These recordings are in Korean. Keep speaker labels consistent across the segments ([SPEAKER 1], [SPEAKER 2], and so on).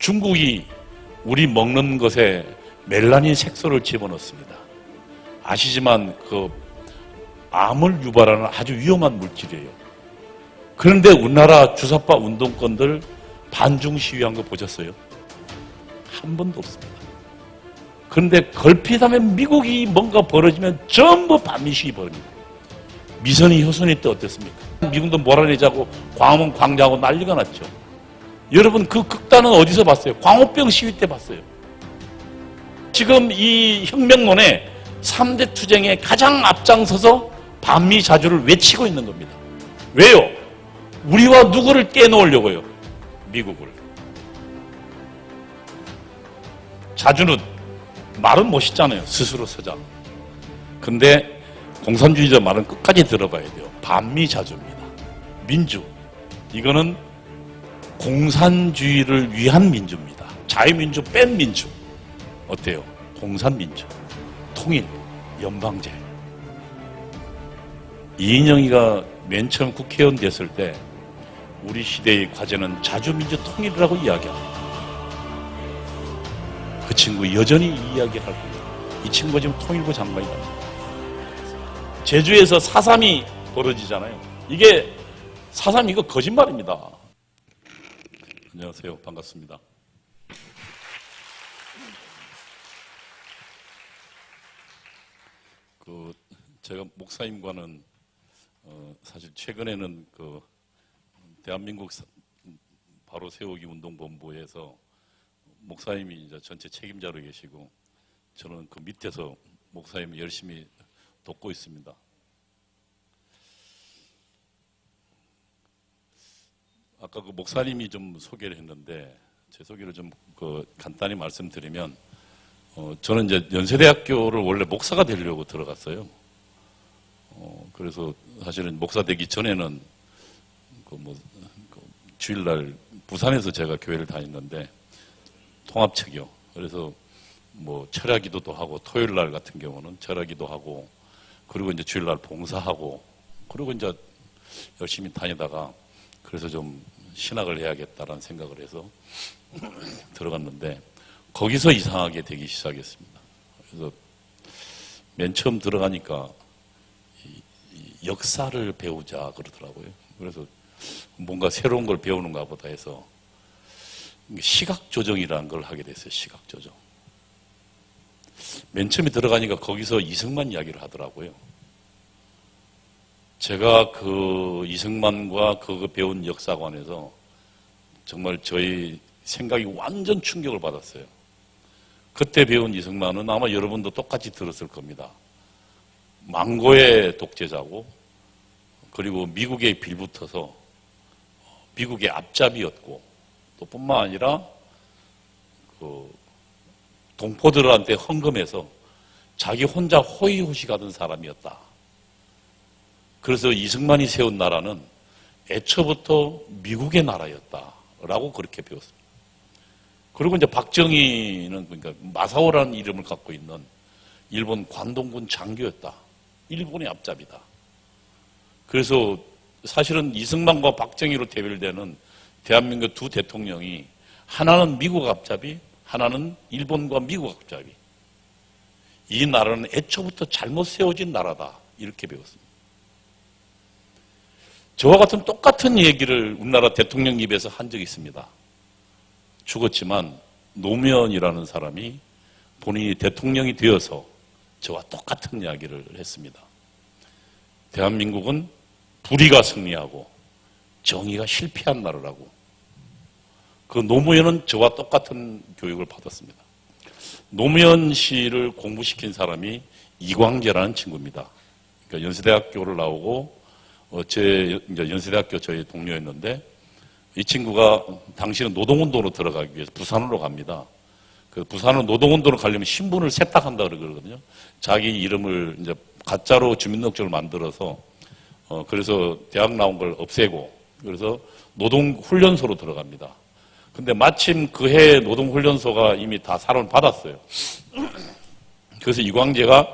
[SPEAKER 1] 중국이 우리 먹는 것에 멜라닌 색소를 집어넣습니다. 아시지만 그 암을 유발하는 아주 위험한 물질이에요. 그런데 우리나라 주사파 운동권들 반중 시위한 거 보셨어요? 한 번도 없습니다. 그런데 걸핏하면 미국이 뭔가 벌어지면 전부 반미 시위 벌어집니다. 미선이 효선이 때 어땠습니까? 미국도 몰아내자고 광화문 광장하고 난리가 났죠. 여러분 그 극단은 어디서 봤어요? 광우병 시위 때 봤어요. 지금 이 혁명론의 3대 투쟁에 가장 앞장서서 반미 자주를 외치고 있는 겁니다. 왜요? 우리와 누구를 떼놓으려고요? 미국을. 자주는 말은 멋있잖아요. 스스로 서자. 근데 공산주의자 말은 끝까지 들어봐야 돼요. 반미 자주입니다. 민주. 이거는 공산주의를 위한 민주입니다. 자유민주 뺀 민주. 어때요? 공산민주. 통일. 연방제. 이인영이가 맨 처음 국회의원 됐을 때 우리 시대의 과제는 자주민주 통일이라고 이야기합니다. 그 친구 여전히 이 이야기를 하고 있어요. 이 친구가 지금 통일부 장관이다. 제주에서 4.3이 벌어지잖아요. 이게 4.3 이거 거짓말입니다. 안녕하세요. 반갑습니다. 제가 목사님과는 사실 최근에는 대한민국 바로 세우기 운동본부에서 목사님이 이제 전체 책임자로 계시고 저는 그 밑에서 목사님 열심히 돕고 있습니다. 아까 그 목사님이 좀 소개를 했는데 제 소개를 좀 간단히 말씀드리면 저는 이제 연세대학교를 원래 목사가 되려고 들어갔어요. 그래서 사실은 목사 되기 전에는 주일날 부산에서 제가 교회를 다녔는데 통합체교. 그래서 철야기도도 하고 토요일날 같은 경우는 철야기도 하고 그리고 이제 주일날 봉사하고 그리고 이제 열심히 다니다가 그래서 좀 신학을 해야겠다라는 생각을 해서 들어갔는데 거기서 이상하게 되기 시작했습니다. 그래서 맨 처음 들어가니까 역사를 배우자 그러더라고요. 그래서 뭔가 새로운 걸 배우는가 보다 해서 시각조정이라는 걸 하게 됐어요. 시각조정. 맨 처음에 들어가니까 거기서 이승만 이야기를 하더라고요. 제가 그 이승만과 그거 배운 역사관에서 정말 저희 생각이 완전 충격을 받았어요. 그때 배운 이승만은 아마 여러분도 똑같이 들었을 겁니다. 망고의 독재자고 그리고 미국에 빌붙어서 미국의 앞잡이였고 또 뿐만 아니라 동포들한테 헌금해서 자기 혼자 호의호식하던 사람이었다. 그래서 이승만이 세운 나라는 애초부터 미국의 나라였다라고 그렇게 배웠습니다. 그리고 이제 박정희는 그러니까 마사오라는 이름을 갖고 있는 일본 관동군 장교였다. 일본의 앞잡이다. 그래서 사실은 이승만과 박정희로 대별되는 대한민국 두 대통령이 하나는 미국 앞잡이, 하나는 일본과 미국 앞잡이. 이 나라는 애초부터 잘못 세워진 나라다. 이렇게 배웠습니다. 저와 같은 똑같은 얘기를 우리나라 대통령 입에서 한 적이 있습니다. 죽었지만 노무현이라는 사람이 본인이 대통령이 되어서 저와 똑같은 이야기를 했습니다. 대한민국은 불의가 승리하고 정의가 실패한 나라라고. 그 노무현은 저와 똑같은 교육을 받았습니다. 노무현 씨를 공부시킨 사람이 이광재라는 친구입니다. 그러니까 연세대학교를 나오고 이제 연세대학교 저희 동료였는데 이 친구가 당시는 노동운동으로 들어가기 위해서 부산으로 갑니다. 그 부산으로 노동운동으로 가려면 신분을 세탁한다 그러거든요. 자기 이름을 이제 가짜로 주민등록증을 만들어서 그래서 대학 나온 걸 없애고 그래서 노동훈련소로 들어갑니다. 근데 마침 그 해 노동훈련소가 이미 다 사람을 받았어요. 그래서 이광재가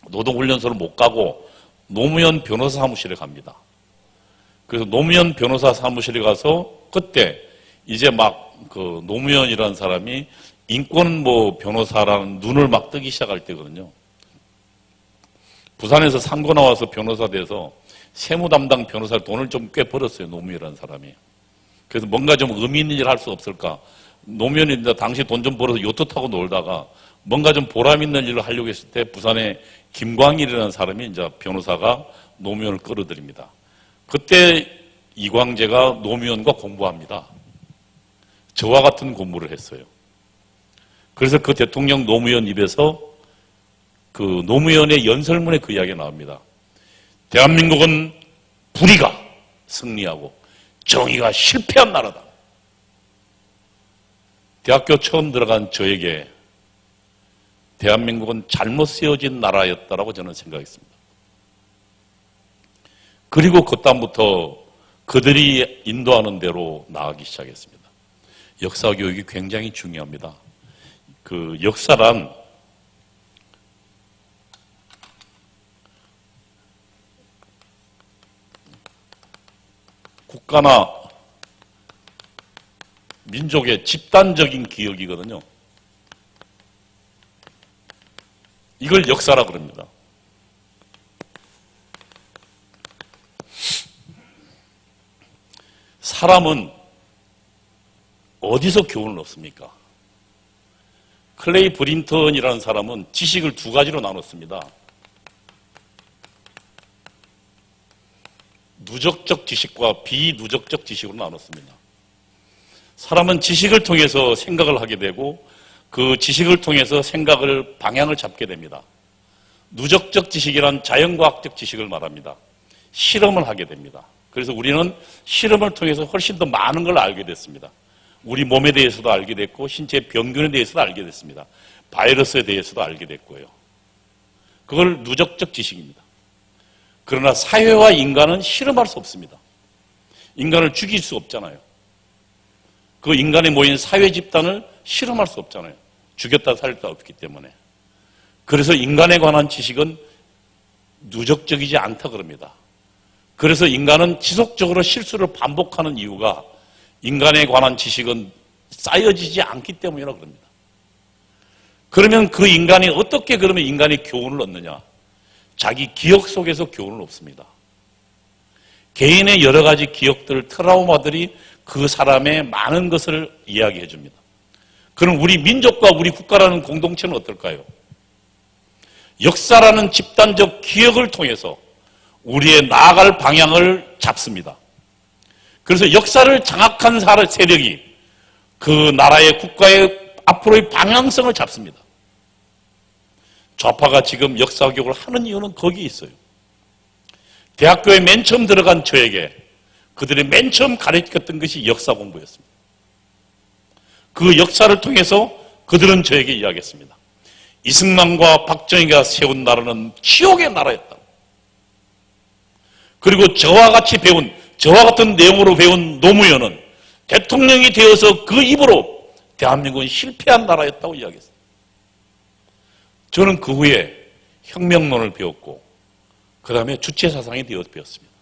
[SPEAKER 1] 노동훈련소를 못 가고 노무현 변호사 사무실에 갑니다. 그래서 노무현 변호사 사무실에 가서 그때 이제 막 그 노무현이라는 사람이 인권 변호사라는 눈을 막 뜨기 시작할 때거든요. 부산에서 상고 나와서 변호사 돼서 세무 담당 변호사 돈을 좀 꽤 벌었어요. 노무현이라는 사람이. 그래서 뭔가 좀 의미 있는 일을 할 수 없을까. 노무현이 당시 돈 좀 벌어서 요트 타고 놀다가 뭔가 좀 보람 있는 일을 하려고 했을 때 부산에 김광일이라는 사람이 이제 변호사가 노무현을 끌어들입니다. 그때 이광재가 노무현과 공부합니다. 저와 같은 공부를 했어요. 그래서 그 대통령 노무현 입에서 그 노무현의 연설문에 그 이야기가 나옵니다. 대한민국은 불의가 승리하고 정의가 실패한 나라다. 대학교 처음 들어간 저에게 대한민국은 잘못 세워진 나라였다라고 저는 생각했습니다. 그리고 그다음부터 그들이 인도하는 대로 나아가기 시작했습니다. 역사 교육이 굉장히 중요합니다. 그 역사란 국가나 민족의 집단적인 기억이거든요. 이걸 역사라 그럽니다. 사람은 어디서 교훈을 얻습니까? 클레이 브린턴이라는 사람은 지식을 두 가지로 나눴습니다. 누적적 지식과 비누적적 지식으로 나눴습니다. 사람은 지식을 통해서 생각을 하게 되고 그 지식을 통해서 생각을 방향을 잡게 됩니다. 누적적 지식이란 자연과학적 지식을 말합니다. 실험을 하게 됩니다. 그래서 우리는 실험을 통해서 훨씬 더 많은 걸 알게 됐습니다. 우리 몸에 대해서도 알게 됐고 신체 병균에 대해서도 알게 됐습니다. 바이러스에 대해서도 알게 됐고요. 그걸 누적적 지식입니다. 그러나 사회와 인간은 실험할 수 없습니다. 인간을 죽일 수 없잖아요. 그 인간에 모인 사회 집단을 실험할 수 없잖아요. 죽였다 살렸다 없기 때문에. 그래서 인간에 관한 지식은 누적적이지 않다 그럽니다. 그래서 인간은 지속적으로 실수를 반복하는 이유가 인간에 관한 지식은 쌓여지지 않기 때문이라 그럽니다. 그러면 그 인간이 어떻게 그러면 인간이 교훈을 얻느냐? 자기 기억 속에서 교훈을 얻습니다. 개인의 여러 가지 기억들, 트라우마들이 그 사람의 많은 것을 이야기해 줍니다. 그럼 우리 민족과 우리 국가라는 공동체는 어떨까요? 역사라는 집단적 기억을 통해서 우리의 나아갈 방향을 잡습니다. 그래서 역사를 장악한 세력이 그 나라의 국가의 앞으로의 방향성을 잡습니다. 좌파가 지금 역사 교육을 하는 이유는 거기에 있어요. 대학교에 맨 처음 들어간 저에게 그들이 맨 처음 가르쳤던 것이 역사 공부였습니다. 그 역사를 통해서 그들은 저에게 이야기했습니다. 이승만과 박정희가 세운 나라는 지옥의 나라였다. 그리고 저와 같은 내용으로 배운 노무현은 대통령이 되어서 그 입으로 대한민국은 실패한 나라였다고 이야기했습니다. 저는 그 후에 혁명론을 배웠고 그 다음에 주체사상에 대해서 배웠습니다.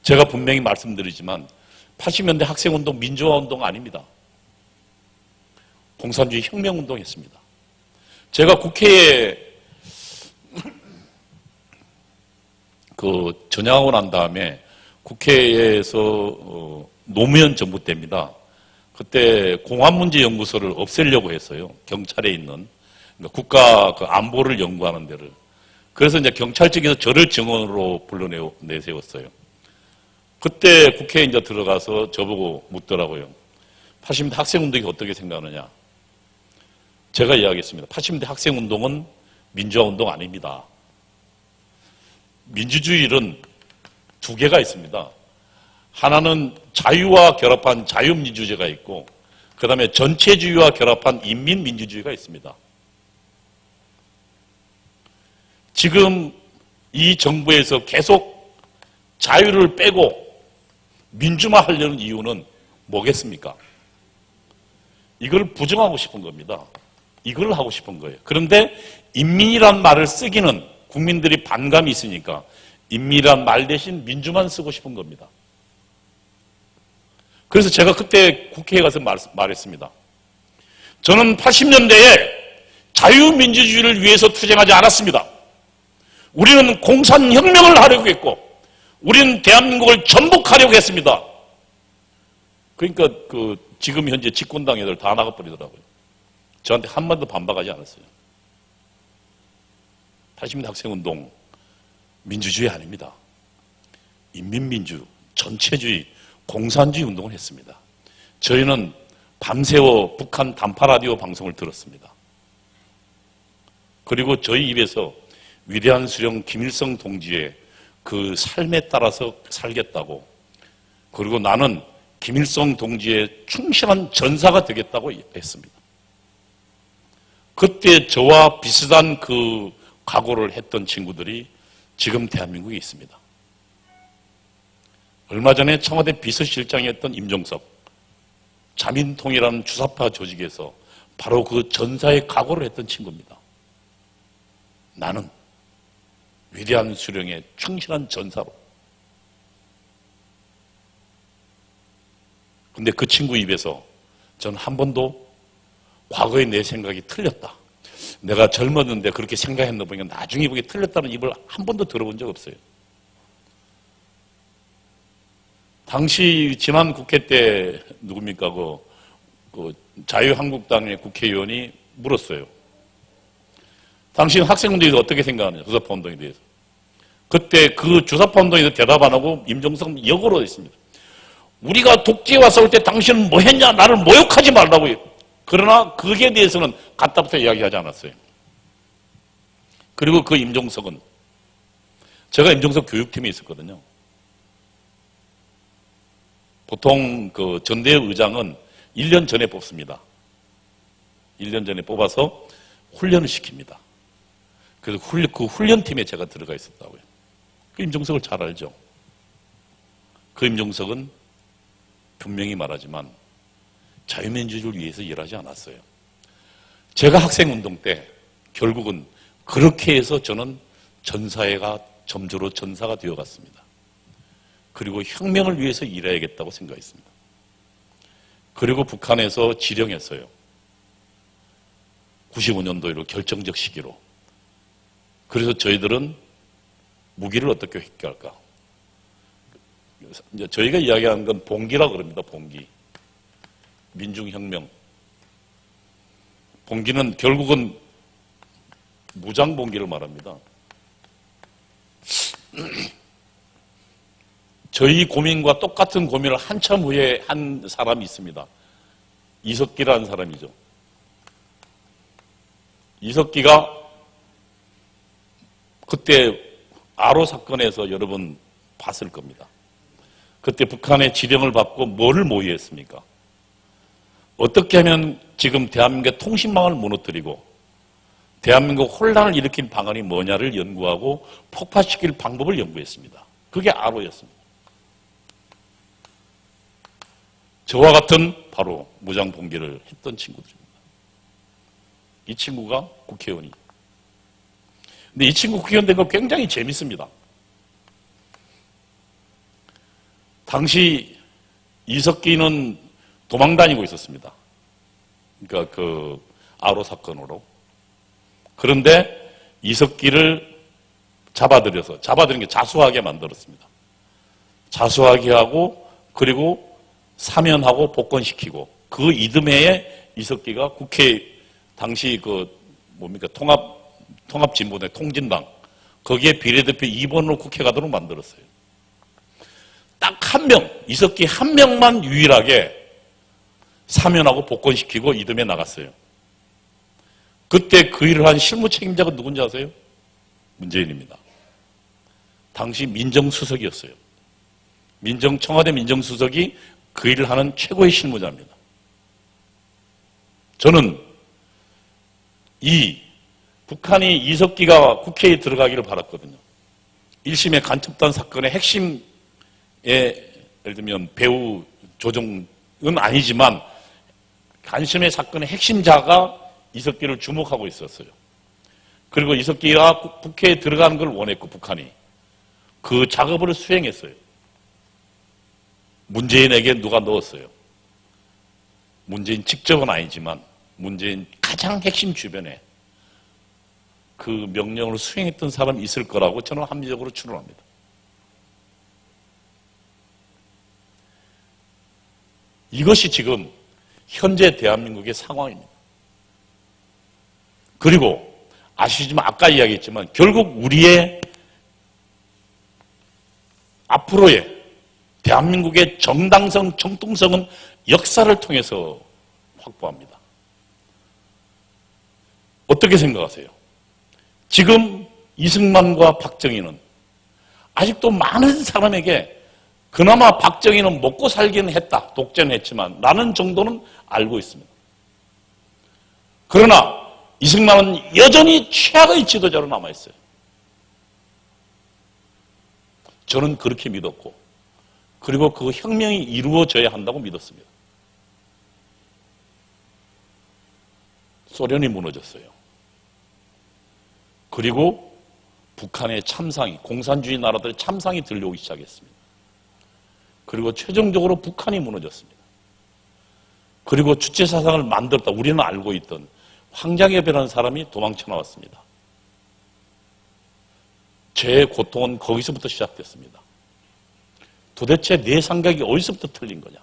[SPEAKER 1] 제가 분명히 말씀드리지만 80년대 학생운동 민주화운동 아닙니다. 공산주의 혁명운동 했습니다. 제가 국회에 전향하고 난 다음에 국회에서 노무현 정부 때입니다. 그때 공안문제연구소를 없애려고 했어요. 경찰에 있는 그러니까 국가 안보를 연구하는 데를. 그래서 이제 경찰 측에서 저를 증언으로 불러내세웠어요. 그때 국회에 이제 들어가서 저보고 묻더라고요. 80년대 학생운동이 어떻게 생각하느냐. 제가 이야기했습니다. 80년대 학생운동은 민주화운동 아닙니다. 민주주의는 두 개가 있습니다. 하나는 자유와 결합한 자유민주주의가 있고 그 다음에 전체주의와 결합한 인민민주주의가 있습니다. 지금 이 정부에서 계속 자유를 빼고 민주화하려는 이유는 뭐겠습니까? 이걸 부정하고 싶은 겁니다. 이걸 하고 싶은 거예요. 그런데 인민이란 말을 쓰기는 국민들이 반감이 있으니까 인민이란 말 대신 민주만 쓰고 싶은 겁니다. 그래서 제가 그때 국회에 가서 말했습니다. 저는 80년대에 자유민주주의를 위해서 투쟁하지 않았습니다. 우리는 공산혁명을 하려고 했고 우리는 대한민국을 전복하려고 했습니다. 그러니까 지금 현재 집권당 애들 다 나가버리더라고요. 저한테 한 번도 반박하지 않았어요. 80년대 학생운동 민주주의 아닙니다. 인민민주, 전체주의, 공산주의 운동을 했습니다. 저희는 밤새워 북한 단파라디오 방송을 들었습니다. 그리고 저희 입에서 위대한 수령 김일성 동지의 그 삶에 따라서 살겠다고, 그리고 나는 김일성 동지의 충실한 전사가 되겠다고 했습니다. 그때 저와 비슷한 그 각오를 했던 친구들이 지금 대한민국에 있습니다. 얼마 전에 청와대 비서실장이었던 임종석, 자민통이라는 주사파 조직에서 바로 그 전사의 각오를 했던 친구입니다. 나는 위대한 수령의 충실한 전사로. 근데 그 친구 입에서 저는 한 번도 과거의 내 생각이 틀렸다, 내가 젊었는데 그렇게 생각했나 보니까 나중에 보기에 틀렸다는 입을 한 번도 들어본 적 없어요. 당시 지난 국회 때 누굽니까? 그 자유한국당의 국회의원이 물었어요. 당신 학생운동에 대해서 어떻게 생각하느냐, 주사파 운동에 대해서. 그때 그 주사파 운동에 대해서 대답 안 하고 임종석 역으로 했습니다. 우리가 독재와 싸울 때 당신은 뭐 했냐, 나를 모욕하지 말라고 해요. 그러나 거기에 대해서는 갖다부터 이야기하지 않았어요. 그리고 그 임종석은, 제가 임종석 교육팀에 있었거든요. 보통 그 전대회 의장은 1년 전에 뽑습니다. 1년 전에 뽑아서 훈련을 시킵니다. 그래서 그 훈련팀에 제가 들어가 있었다고요. 그 임종석을 잘 알죠. 그 임종석은 분명히 말하지만 자유민주주의를 위해서 일하지 않았어요. 제가 학생운동 때 결국은 그렇게 해서 저는 전사회가 점주로 전사가 되어갔습니다. 그리고 혁명을 위해서 일해야겠다고 생각했습니다. 그리고 북한에서 지령했어요. 95년도로 결정적 시기로. 그래서 저희들은 무기를 어떻게 획기할까? 이제 저희가 이야기하는 건 봉기라고 그럽니다. 봉기. 민중혁명. 봉기는 결국은 무장봉기를 말합니다. 저희 고민과 똑같은 고민을 한참 후에 한 사람이 있습니다. 이석기라는 사람이죠. 이석기가 그때 아로 사건에서 여러분 봤을 겁니다. 그때 북한의 지령을 받고 뭐를 모의했습니까? 어떻게 하면 지금 대한민국의 통신망을 무너뜨리고 대한민국 혼란을 일으킨 방안이 뭐냐를 연구하고 폭파시킬 방법을 연구했습니다. 그게 아로였습니다. 저와 같은 바로 무장봉기를 했던 친구들입니다. 이 친구가 국회의원이. 근데 이 친구 국회의원 된 거 굉장히 재밌습니다. 당시 이석기는 도망다니고 있었습니다. 그러니까 그 아로 사건으로. 그런데 이석기를 잡아들인 게 자수하게 만들었습니다. 자수하게 하고 그리고 사면하고 복권시키고 그 이듬해에 이석기가 국회 당시 통합진보당 통진당 거기에 비례대표 2번으로 국회 가도록 만들었어요. 딱 한 명, 이석기 한 명만 유일하게 사면하고 복권시키고 이듬해 나갔어요. 그때 그 일을 한 실무 책임자가 누군지 아세요? 문재인입니다. 당시 민정수석이었어요. 청와대 민정수석이 그 일을 하는 최고의 실무자입니다. 저는 북한이 이석기가 국회에 들어가기를 바랐거든요. 1심의 간첩단 사건의 핵심에 예를 들면 배후 조정은 아니지만 간심의 사건의 핵심자가 이석기를 주목하고 있었어요. 그리고 이석기가 국회에 들어가는 걸 원했고 북한이 그 작업을 수행했어요. 문재인에게 누가 넣었어요. 문재인 직접은 아니지만 문재인 가장 핵심 주변에 그 명령을 수행했던 사람이 있을 거라고 저는 합리적으로 추론합니다. 이것이 지금 현재 대한민국의 상황입니다. 그리고 아시지만 아까 이야기했지만 결국 우리의 앞으로의 대한민국의 정당성, 정통성은 역사를 통해서 확보합니다. 어떻게 생각하세요? 지금 이승만과 박정희는 아직도 많은 사람에게 그나마 박정희는 먹고 살기는 했다, 독재는 했지만 라는 정도는 알고 있습니다. 그러나 이승만은 여전히 최악의 지도자로 남아있어요. 저는 그렇게 믿었고, 그리고 그 혁명이 이루어져야 한다고 믿었습니다. 소련이 무너졌어요. 그리고 북한의 참상이, 공산주의 나라들의 참상이 들려오기 시작했습니다. 그리고 최종적으로 북한이 무너졌습니다. 그리고 주체사상을 만들었다, 우리는 알고 있던 황장엽이라는 사람이 도망쳐 나왔습니다. 제 고통은 거기서부터 시작됐습니다. 도대체 내 생각이 어디서부터 틀린 거냐.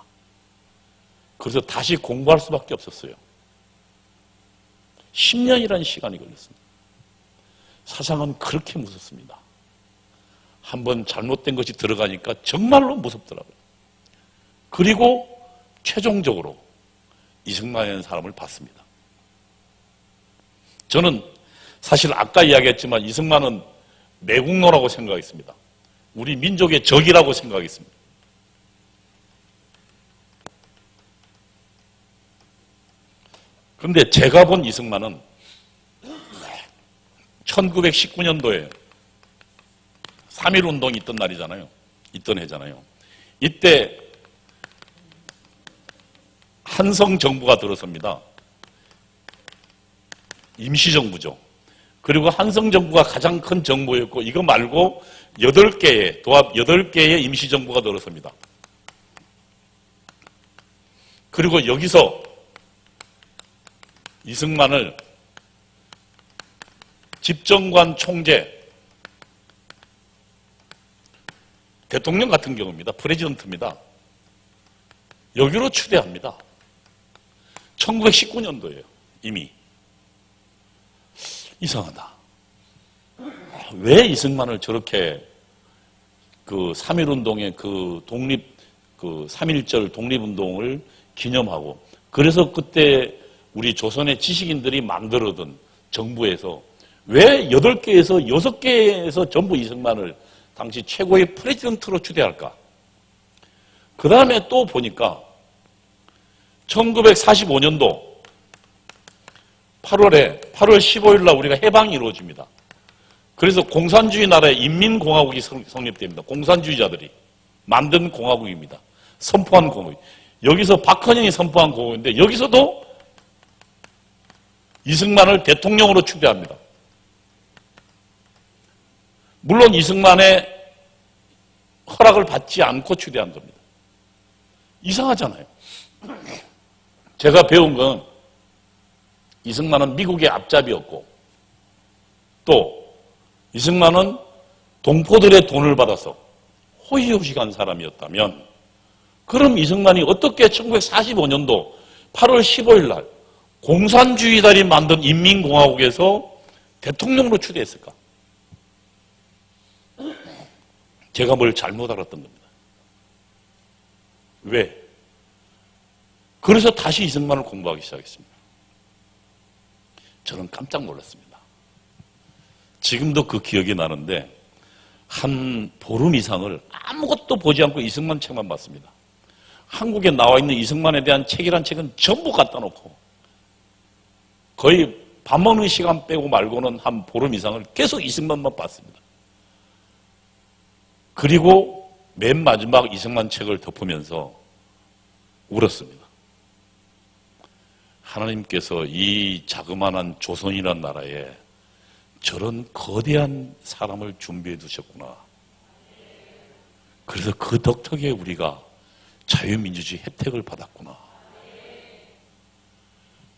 [SPEAKER 1] 그래서 다시 공부할 수밖에 없었어요. 10년이라는 시간이 걸렸습니다. 사상은 그렇게 무섭습니다. 한번 잘못된 것이 들어가니까 정말로 무섭더라고요. 그리고 최종적으로 이승만이라는 사람을 봤습니다. 저는 사실 아까 이야기했지만 이승만은 매국노라고 생각했습니다. 우리 민족의 적이라고 생각했습니다. 그런데 제가 본 이승만은 1919년도에 3.1운동이 있던 날이잖아요. 있던 해잖아요. 이때 한성 정부가 들어섭니다. 임시정부죠. 그리고 한성 정부가 가장 큰 정부였고 이거 말고 8개의 도합 8개의 임시정부가 들어섭니다. 그리고 여기서 이승만을 집정관 총재, 대통령 같은 경우입니다. 프레지던트입니다. 여기로 추대합니다. 1919년도예요. 이미. 이상하다. 왜 이승만을 저렇게 그 3.1운동의 그 독립, 그 3.1절 독립운동을 기념하고, 그래서 그때 우리 조선의 지식인들이 만들어둔 정부에서 왜 8개에서 6개에서 전부 이승만을 당시 최고의 프레지던트로 추대할까? 그 다음에 또 보니까 1945년도 8월 15일 날 우리가 해방이 이루어집니다. 그래서 공산주의 나라의 인민공화국이 성립됩니다. 공산주의자들이 만든 공화국입니다. 선포한 공화국. 여기서 박헌영이 선포한 공화국인데 여기서도 이승만을 대통령으로 추대합니다. 물론 이승만의 허락을 받지 않고 추대한 겁니다. 이상하잖아요. 제가 배운 건 이승만은 미국의 앞잡이였고 또 이승만은 동포들의 돈을 받아서 호의호식한 사람이었다면 그럼 이승만이 어떻게 1945년도 8월 15일 날 공산주의자들이 만든 인민공화국에서 대통령으로 추대했을까? 제가 뭘 잘못 알았던 겁니다. 왜? 그래서 다시 이승만을 공부하기 시작했습니다. 저는 깜짝 놀랐습니다. 지금도 그 기억이 나는데 한 보름 이상을 아무것도 보지 않고 이승만 책만 봤습니다. 한국에 나와 있는 이승만에 대한 책이란 책은 전부 갖다 놓고 거의 밥 먹는 시간 빼고 말고는 한 보름 이상을 계속 이승만만 봤습니다. 그리고 맨 마지막 이승만 책을 덮으면서 울었습니다. 하나님께서 이 자그마한 조선이라는 나라에 저런 거대한 사람을 준비해 두셨구나. 그래서 그 덕택에 우리가 자유민주주의 혜택을 받았구나.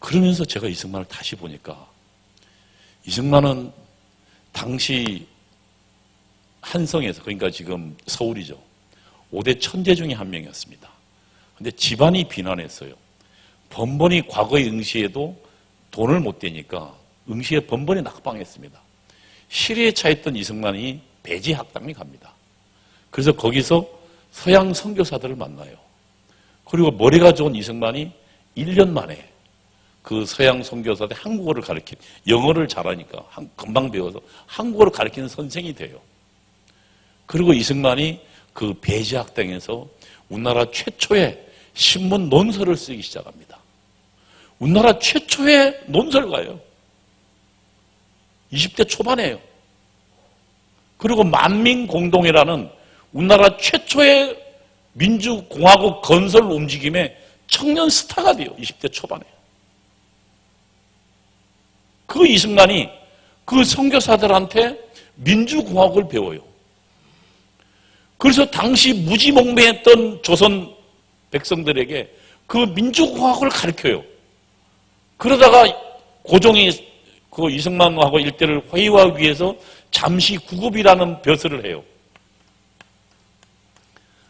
[SPEAKER 1] 그러면서 제가 이승만을 다시 보니까 이승만은 당시 한성에서, 그러니까 지금 서울이죠, 5대 천재 중에 한 명이었습니다. 근데 집안이 비난했어요. 번번이 과거의 응시에도 돈을 못 대니까 응시에 번번이 낙방했습니다. 시리에 차있던 이승만이 배지학당에 갑니다. 그래서 거기서 서양 선교사들을 만나요. 그리고 머리가 좋은 이승만이 1년 만에 그 서양 선교사들 한국어를 가르친, 영어를 잘하니까 금방 배워서 한국어를 가르치는 선생이 돼요. 그리고 이승만이 그 배지학당에서 우리나라 최초의 신문 논설을 쓰기 시작합니다. 우리나라 최초의 논설가예요. 20대 초반이에요. 그리고 만민공동이라는 우리나라 최초의 민주공화국 건설 움직임의 청년 스타가 돼요. 20대 초반에. 그 이승만이 그 선교사들한테 민주공화국을 배워요. 그래서 당시 무지몽매했던 조선 백성들에게 그 민주공화국을 가르쳐요. 그러다가 고종이 그 이승만하고 일대를 회의하기 위해서 잠시 구급이라는 벼슬을 해요.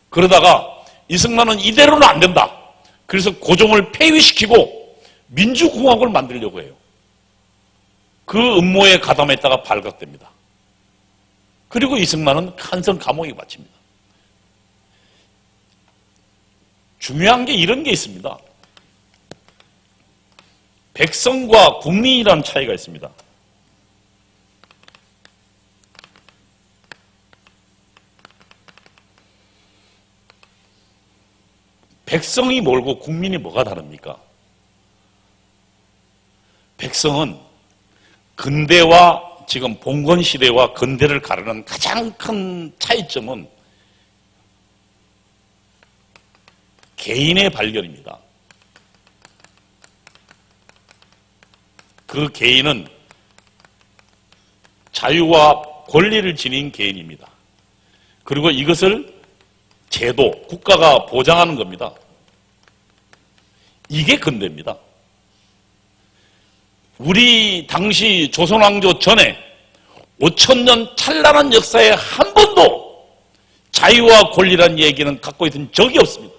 [SPEAKER 1] 그러다가 이승만은 이대로는 안 된다. 그래서 고종을 폐위시키고 민주공화국을 만들려고 해요. 그 음모에 가담했다가 발각됩니다. 그리고 이승만은 한성 감옥에 갇힙니다. 중요한 게 이런 게 있습니다. 백성과 국민이라는 차이가 있습니다. 백성이 뭘고 국민이 뭐가 다릅니까? 백성은 근대와 지금 봉건 시대와 근대를 가르는 가장 큰 차이점은 개인의 발견입니다. 그 개인은 자유와 권리를 지닌 개인입니다. 그리고 이것을 제도, 국가가 보장하는 겁니다. 이게 근대입니다. 우리 당시 조선왕조 전에 5,000년 찬란한 역사에 한 번도 자유와 권리라는 얘기는 갖고 있던 적이 없습니다.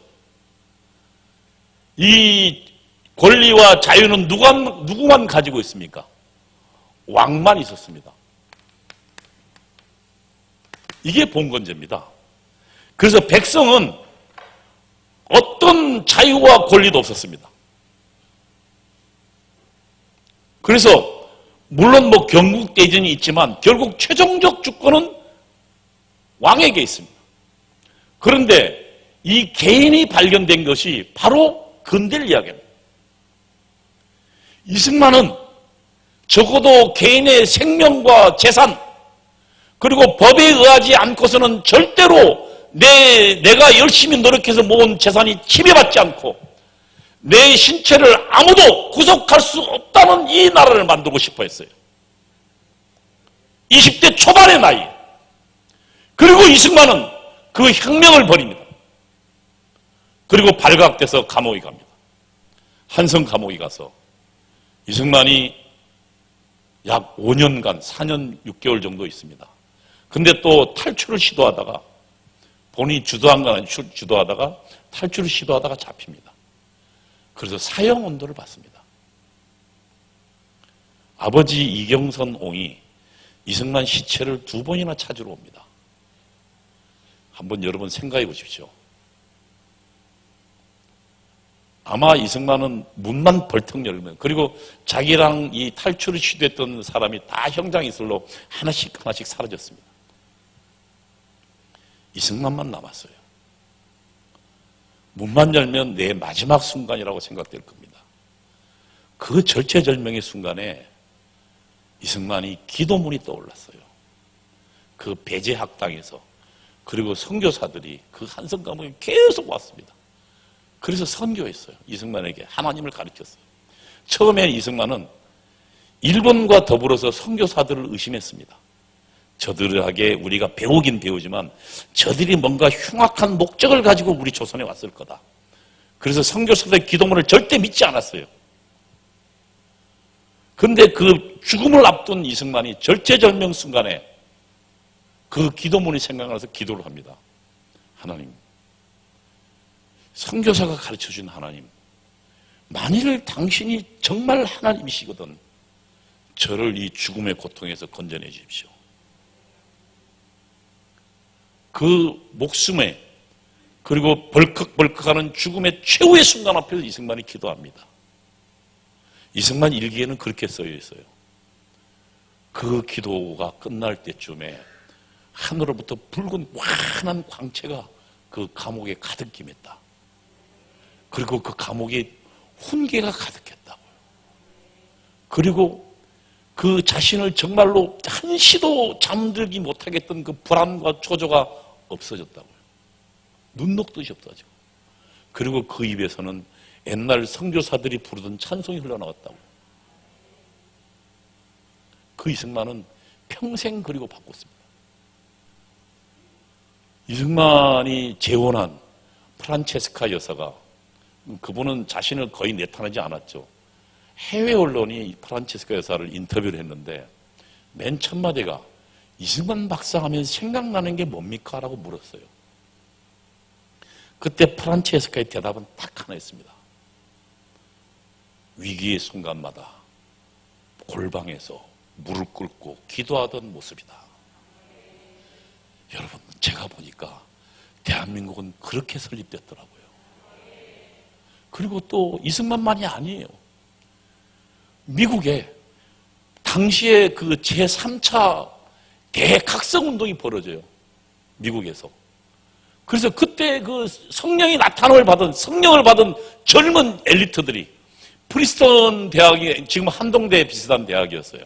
[SPEAKER 1] 이 권리와 자유는 누구만 가지고 있습니까? 왕만 있었습니다. 이게 봉건제입니다. 그래서 백성은 어떤 자유와 권리도 없었습니다. 그래서 물론 뭐 경국대전이 있지만 결국 최종적 주권은 왕에게 있습니다. 그런데 이 개인이 발견된 것이 바로 근대를 이야기합니다. 이승만은 적어도 개인의 생명과 재산 그리고 법에 의하지 않고서는 절대로 내가 열심히 노력해서 모은 재산이 침해받지 않고 내 신체를 아무도 구속할 수 없다는 이 나라를 만들고 싶어 했어요. 20대 초반의 나이. 그리고 이승만은 그 혁명을 벌입니다. 그리고 발각돼서 감옥에 갑니다. 한성 감옥에 가서 이승만이 약 5년간 4년 6개월 정도 있습니다. 근데 또 탈출을 시도하다가 본인이 주도한 건 아니고 주도하다가 탈출을 시도하다가 잡힙니다. 그래서 사형 언도를 받습니다. 아버지 이경선 옹이 이승만 시체를 2번이나 찾으러 옵니다. 한번 여러분 생각해 보십시오. 아마 이승만은 문만 벌떡 열면, 그리고 자기랑 이 탈출을 시도했던 사람이 다 형장 이슬로 하나씩 사라졌습니다. 이승만만 남았어요. 문만 열면 내 마지막 순간이라고 생각될 겁니다. 그 절체절명의 순간에 이승만이 기도문이 떠올랐어요. 그 배제학당에서. 그리고 선교사들이 그 한성 감옥에 계속 왔습니다. 그래서 선교했어요. 이승만에게 하나님을 가르쳤어요. 처음에 이승만은 일본과 더불어서 선교사들을 의심했습니다. 저들에게 우리가 배우긴 배우지만 저들이 뭔가 흉악한 목적을 가지고 우리 조선에 왔을 거다. 그래서 선교사들의 기도문을 절대 믿지 않았어요. 그런데 그 죽음을 앞둔 이승만이 절체절명 순간에 그 기도문이 생각나서 기도를 합니다. 하나님, 선교사가 가르쳐준 하나님, 만일 당신이 정말 하나님이시거든 저를 이 죽음의 고통에서 건져내 주십시오. 그 목숨에 그리고 벌컥벌컥하는 죽음의 최후의 순간 앞에서 이승만이 기도합니다. 이승만 일기에는 그렇게 써여 있어요. 그 기도가 끝날 때쯤에 하늘로부터 붉은 환한 광채가 그 감옥에 가득 임했다. 그리고 그 감옥에 훈계가 가득했다고요. 그리고 그 자신을 정말로 한시도 잠들기 못하겠던 그 불안과 초조가 없어졌다고요. 눈 녹듯이 없어지고. 그리고 그 입에서는 옛날 선교사들이 부르던 찬송이 흘러나왔다고요. 그 이승만은 평생 그리고 바꿨습니다. 이승만이 재혼한 프란체스카 여사가, 그분은 자신을 거의 내타내지 않았죠. 해외 언론이 프란체스카 여사를 인터뷰를 했는데 맨 첫 마디가 이승만 박사 하면 생각나는 게 뭡니까? 라고 물었어요. 그때 프란체스카의 대답은 딱 하나였습니다. 위기의 순간마다 골방에서 무릎 꿇고 기도하던 모습이다. 여러분, 제가 보니까 대한민국은 그렇게 설립됐더라고요. 그리고 또 이승만만이 아니에요. 미국에 당시에 그 제3차 대각성운동이 벌어져요. 미국에서. 그래서 그때 그 성령의 나타남을 받은, 성령을 받은 젊은 엘리트들이 프리스턴 대학이 지금 한동대 비슷한 대학이었어요.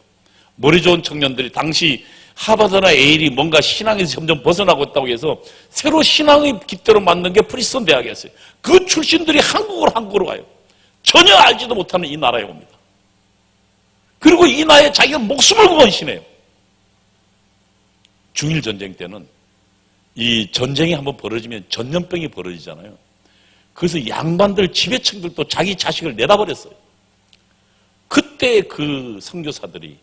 [SPEAKER 1] 머리 좋은 청년들이 당시 하버드나 에일이 뭔가 신앙에서 점점 벗어나고 있다고 해서 새로 신앙의 깃대로 만든 게 프리스턴 대학이었어요. 그 출신들이 한국으로 가요. 전혀 알지도 못하는 이 나라에 옵니다. 그리고 이 나라에 자기가 목숨을 건신해요. 중일전쟁 때는 이 전쟁이 한번 벌어지면 전염병이 벌어지잖아요. 그래서 양반들 지배층들도 자기 자식을 내다버렸어요. 그때 그 선교사들이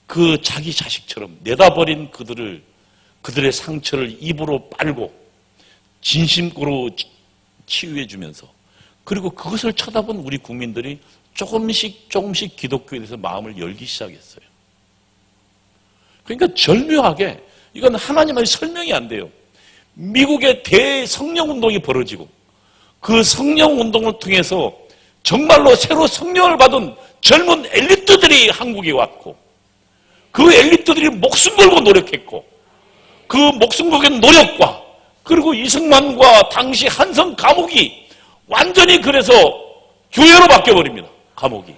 [SPEAKER 1] 그 자기 자식처럼 내다버린 그들의 상처를 입으로 빨고 진심으로 치유해 주면서, 그리고 그것을 쳐다본 우리 국민들이 조금씩 기독교에 대해서 마음을 열기 시작했어요. 그러니까 절묘하게 이건 하나님의 설명이 안 돼요. 미국의 대성령운동이 벌어지고 그 성령운동을 통해서 정말로 새로 성령을 받은 젊은 엘리트들이 한국에 왔고, 그 엘리트들이 목숨 걸고 노력했고, 그 목숨 걸고 노력과 그리고 이승만과 당시 한성 감옥이 완전히 그래서 교회로 바뀌어버립니다. 감옥이.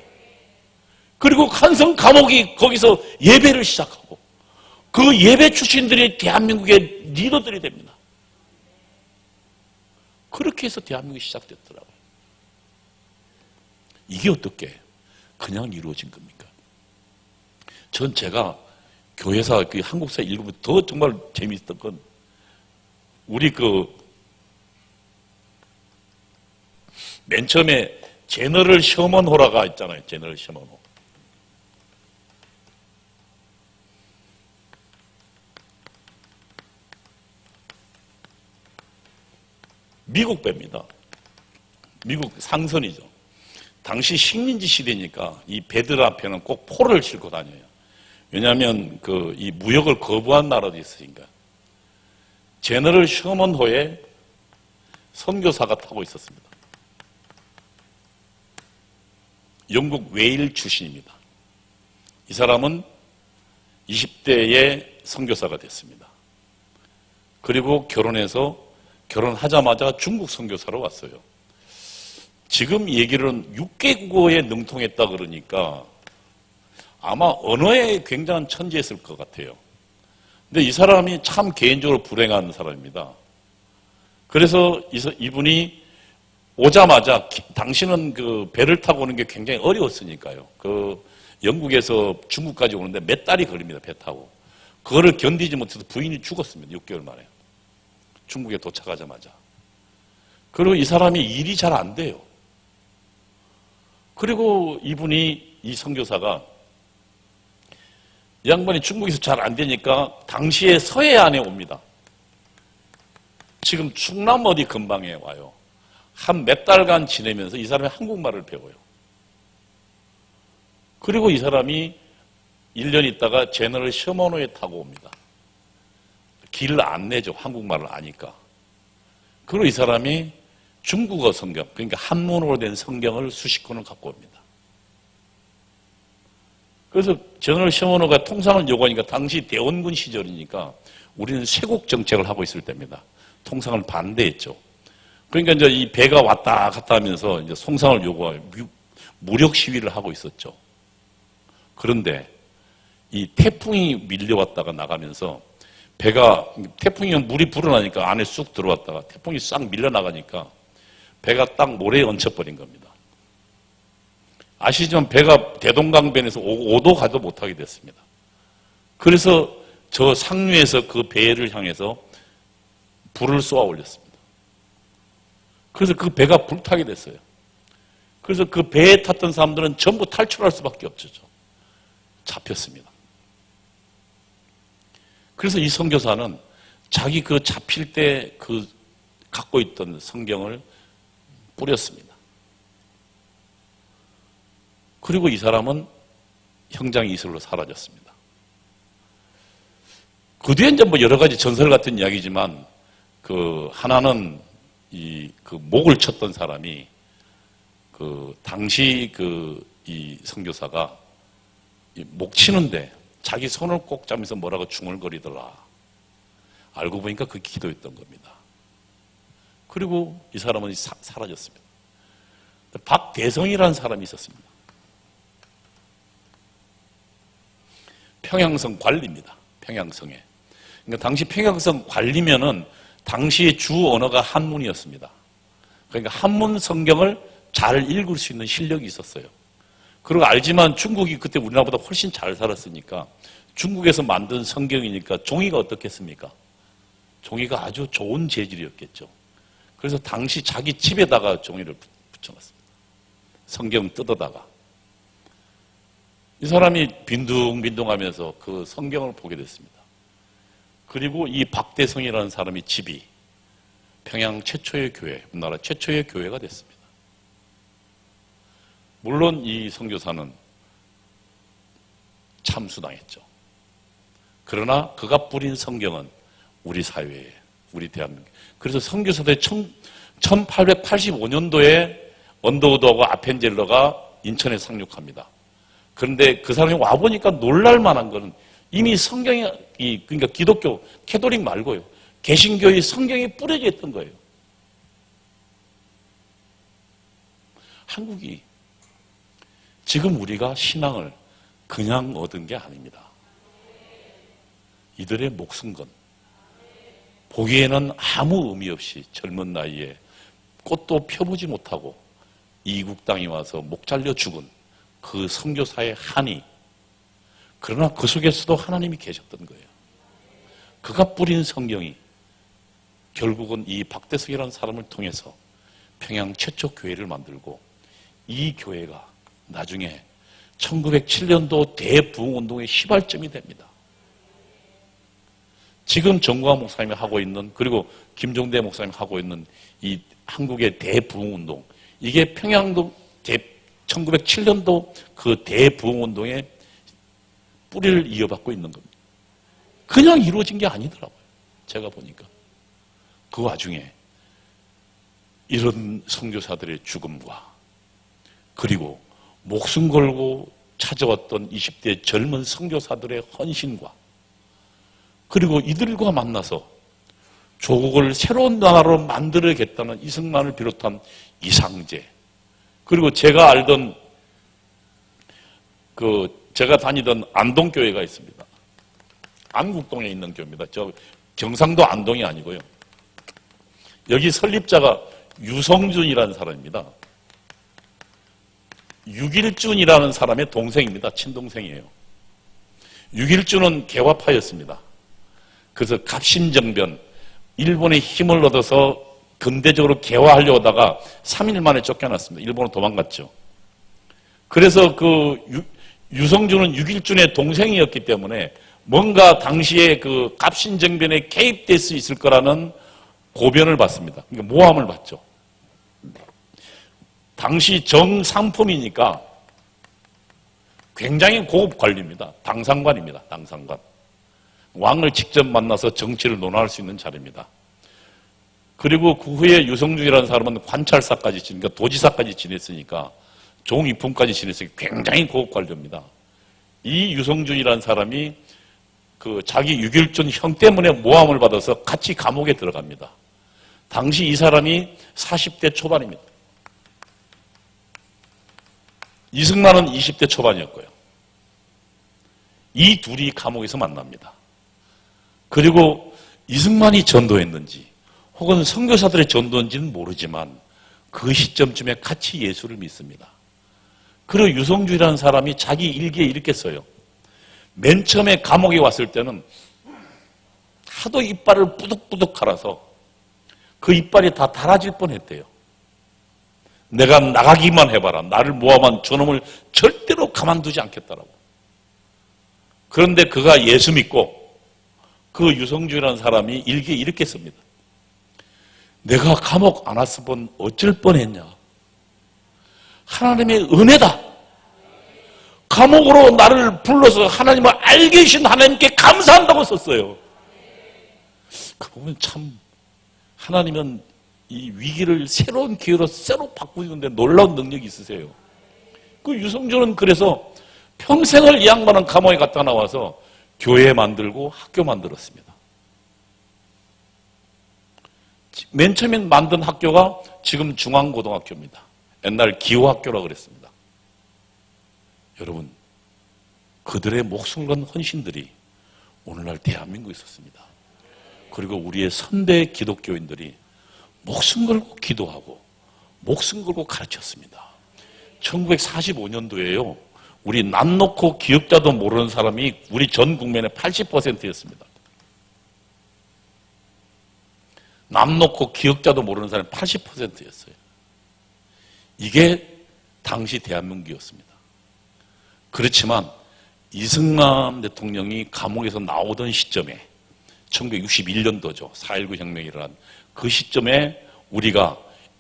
[SPEAKER 1] 그리고 한성 감옥이 거기서 예배를 시작하고 그 예배 출신들이 대한민국의 리더들이 됩니다. 그렇게 해서 대한민국이 시작됐더라고요. 이게 어떻게 그냥 이루어진 겁니까? 전 제가 교회사, 그 한국사 읽으면 더 정말 재미있었던 건 우리 맨 처음에 제너럴 셔먼 호라가 있잖아요. 제너럴 셔먼 호. 미국 배입니다. 미국 상선이죠. 당시 식민지 시대니까 이 배들 앞에는 꼭 포를 싣고 다녀요. 왜냐하면 이 무역을 거부한 나라도 있으니까. 제너럴 셔먼호에 선교사가 타고 있었습니다. 영국 웨일 출신입니다. 이 사람은 20대에 선교사가 됐습니다. 그리고 결혼하자마자 중국 선교사로 왔어요. 지금 얘기는 6개국어에 능통했다 그러니까 아마 언어에 굉장한 천재였을 것 같아요. 근데 이 사람이 참 개인적으로 불행한 사람입니다. 그래서 이분이 오자마자, 당신은 그 배를 타고 오는 게 굉장히 어려웠으니까요. 영국에서 중국까지 오는데 몇 달이 걸립니다, 배 타고. 그거를 견디지 못해서 부인이 죽었습니다. 6개월 만에. 중국에 도착하자마자. 그리고 이 사람이 일이 잘 안 돼요. 그리고 이 선교사가 이 양반이 중국에서 잘 안 되니까 당시에 서해안에 옵니다. 지금 충남 어디 근방에 와요. 한 몇 달간 지내면서 이 사람이 한국말을 배워요. 그리고 이 사람이 1년 있다가 제너럴 셔먼호에 타고 옵니다. 길을 안 내죠. 한국말을 아니까. 그리고 이 사람이 중국어 성경, 그러니까 한문으로 된 성경을 수십 권을 갖고 옵니다. 그래서 제너럴 셔먼호가 통상을 요구하니까 당시 대원군 시절이니까 우리는 쇄국 정책을 하고 있을 때입니다. 통상을 반대했죠. 그러니까 이제 이 배가 왔다 갔다 하면서 이제 통상을 요구하고 무력 시위를 하고 있었죠. 그런데 이 태풍이 밀려왔다가 나가면서 태풍이 물이 불어나니까 안에 쑥 들어왔다가 태풍이 싹 밀려나가니까 배가 딱 모래에 얹혀버린 겁니다. 아시지만 배가 대동강변에서 오도 가도 못하게 됐습니다. 그래서 저 상류에서 그 배를 향해서 불을 쏘아 올렸습니다. 그래서 그 배가 불타게 됐어요. 그래서 그 배에 탔던 사람들은 전부 탈출할 수밖에 없죠. 잡혔습니다. 그래서 이 선교사는 자기 그 잡힐 때 그 갖고 있던 성경을 뿌렸습니다. 그리고 이 사람은 형장 이슬로 사라졌습니다. 그 뒤에 이제 뭐 여러 가지 전설 같은 이야기지만 그 하나는 그 목을 쳤던 사람이 그 당시 이 선교사가 목 치는데 자기 손을 꼭 잡으면서 뭐라고 중얼거리더라. 알고 보니까 그 기도였던 겁니다. 그리고 이 사람은 사라졌습니다. 박대성이라는 사람이 있었습니다. 평양성 관리입니다. 평양성에. 그러니까 당시 평양성 관리면은 당시의 주 언어가 한문이었습니다. 그러니까 한문 성경을 잘 읽을 수 있는 실력이 있었어요. 그리고 알지만 중국이 그때 우리나라보다 훨씬 잘 살았으니까 중국에서 만든 성경이니까 종이가 어떻겠습니까? 종이가 아주 좋은 재질이었겠죠. 그래서 당시 자기 집에다가 종이를 붙여놨습니다. 성경 뜯어다가. 이 사람이 빈둥빈둥하면서 그 성경을 보게 됐습니다. 그리고 이 박대성이라는 사람이 집이 평양 최초의 교회, 우리나라 최초의 교회가 됐습니다. 물론 이 선교사는 참수당했죠. 그러나 그가 뿌린 성경은 우리 사회에, 우리 대한민국. 그래서 선교사들이 1885년도에 언더우드하고 아펜젤러가 인천에 상륙합니다. 그런데 그 사람이 와보니까 놀랄 만한 거는 이미 성경이, 그러니까 기독교, 캐톨릭 말고요. 개신교의 성경이 뿌려져 있던 거예요. 한국이 지금 우리가 신앙을 그냥 얻은 게 아닙니다. 이들의 목숨 건 보기에는 아무 의미 없이 젊은 나이에 꽃도 펴보지 못하고 이국 땅에 와서 목 잘려 죽은 그 선교사의 한이, 그러나 그 속에서도 하나님이 계셨던 거예요. 그가 뿌린 성경이 결국은 이 박대성이라는 사람을 통해서 평양 최초 교회를 만들고, 이 교회가 나중에 1907년도 대부흥운동의 시발점이 됩니다. 지금 정광 목사님이 하고 있는, 그리고 김종대 목사님이 하고 있는 이 한국의 대부흥운동, 이게 평양도 1907년도 그 대부흥운동의 뿌리를 이어받고 있는 겁니다. 그냥 이루어진 게 아니더라고요. 제가 보니까. 그 와중에 이런 선교사들의 죽음과, 그리고 목숨 걸고 찾아왔던 20대 젊은 선교사들의 헌신과, 그리고 이들과 만나서 조국을 새로운 나라로 만들어야겠다는 이승만을 비롯한 이상제, 그리고 제가 알던 제가 다니던 안동교회가 있습니다. 안국동에 있는 교회입니다. 저 경상도 안동이 아니고요. 여기 설립자가 유성준이라는 사람입니다. 육일준이라는 사람의 동생입니다. 친동생이에요. 6.1주는 개화파였습니다. 그래서 갑신정변, 일본의 힘을 얻어서 근대적으로 개화하려고 하다가 3일 만에 쫓겨났습니다. 일본으로 도망갔죠. 그래서 그 유성준은 6.1준의 동생이었기 때문에 뭔가 당시에 그 갑신정변에 개입될 수 있을 거라는 고변을 받습니다. 그러니까 모함을 받죠. 당시 정상품이니까 굉장히 고급 관리입니다. 당상관입니다. 당상관. 왕을 직접 만나서 정치를 논할 수 있는 자리입니다. 그리고 그 후에 유성준이라는 사람은 관찰사까지 지니까 도지사까지 지냈으니까 종이품까지 지냈으니까 굉장히 고급 관료입니다. 이 유성준이라는 사람이 그 자기 6.1준 형 때문에 모함을 받아서 같이 감옥에 들어갑니다. 당시 이 사람이 40대 초반입니다. 이승만은 20대 초반이었고요. 이 둘이 감옥에서 만납니다. 그리고 이승만이 전도했는지 혹은 선교사들의 전도인지는 모르지만 그 시점쯤에 같이 예수를 믿습니다. 그리고 유성준이라는 사람이 자기 일기에 이렇게 써요. 맨 처음에 감옥에 왔을 때는 하도 이빨을 뿌득뿌득 갈아서 그 이빨이 다 닳아질 뻔했대요. 내가 나가기만 해봐라. 나를 모함한 저놈을 절대로 가만두지 않겠다라고. 그런데 그가 예수 믿고 그 유성준이라는 사람이 일기에 이렇게 씁니다. 내가 감옥 안 왔으면 어쩔 뻔했냐. 하나님의 은혜다. 감옥으로 나를 불러서 하나님을 알게 계신 하나님께 감사한다고 썼어요. 그 보면 참 하나님은 이 위기를 새로운 기회로 새로 바꾸는데 놀라운 능력이 있으세요. 그 유성준은 그래서 평생을 이 양반은 감옥에 갔다 나와서 교회 만들고 학교 만들었습니다. 맨 처음에 만든 학교가 지금 중앙고등학교입니다. 옛날 기호학교라고 그랬습니다. 여러분, 그들의 목숨 건 헌신들이 오늘날 대한민국에 있었습니다. 그리고 우리의 선대 기독교인들이 목숨 걸고 기도하고 목숨 걸고 가르쳤습니다. 1945년도에요. 우리 남 놓고 기억자도 모르는 사람이 우리 전 국민의 80%였습니다. 남 놓고 기억자도 모르는 사람이 80%였어요. 이게 당시 대한민국이었습니다. 그렇지만 이승만 대통령이 감옥에서 나오던 시점에 1961년도죠. 4.19 혁명이 일어난 그 시점에 우리가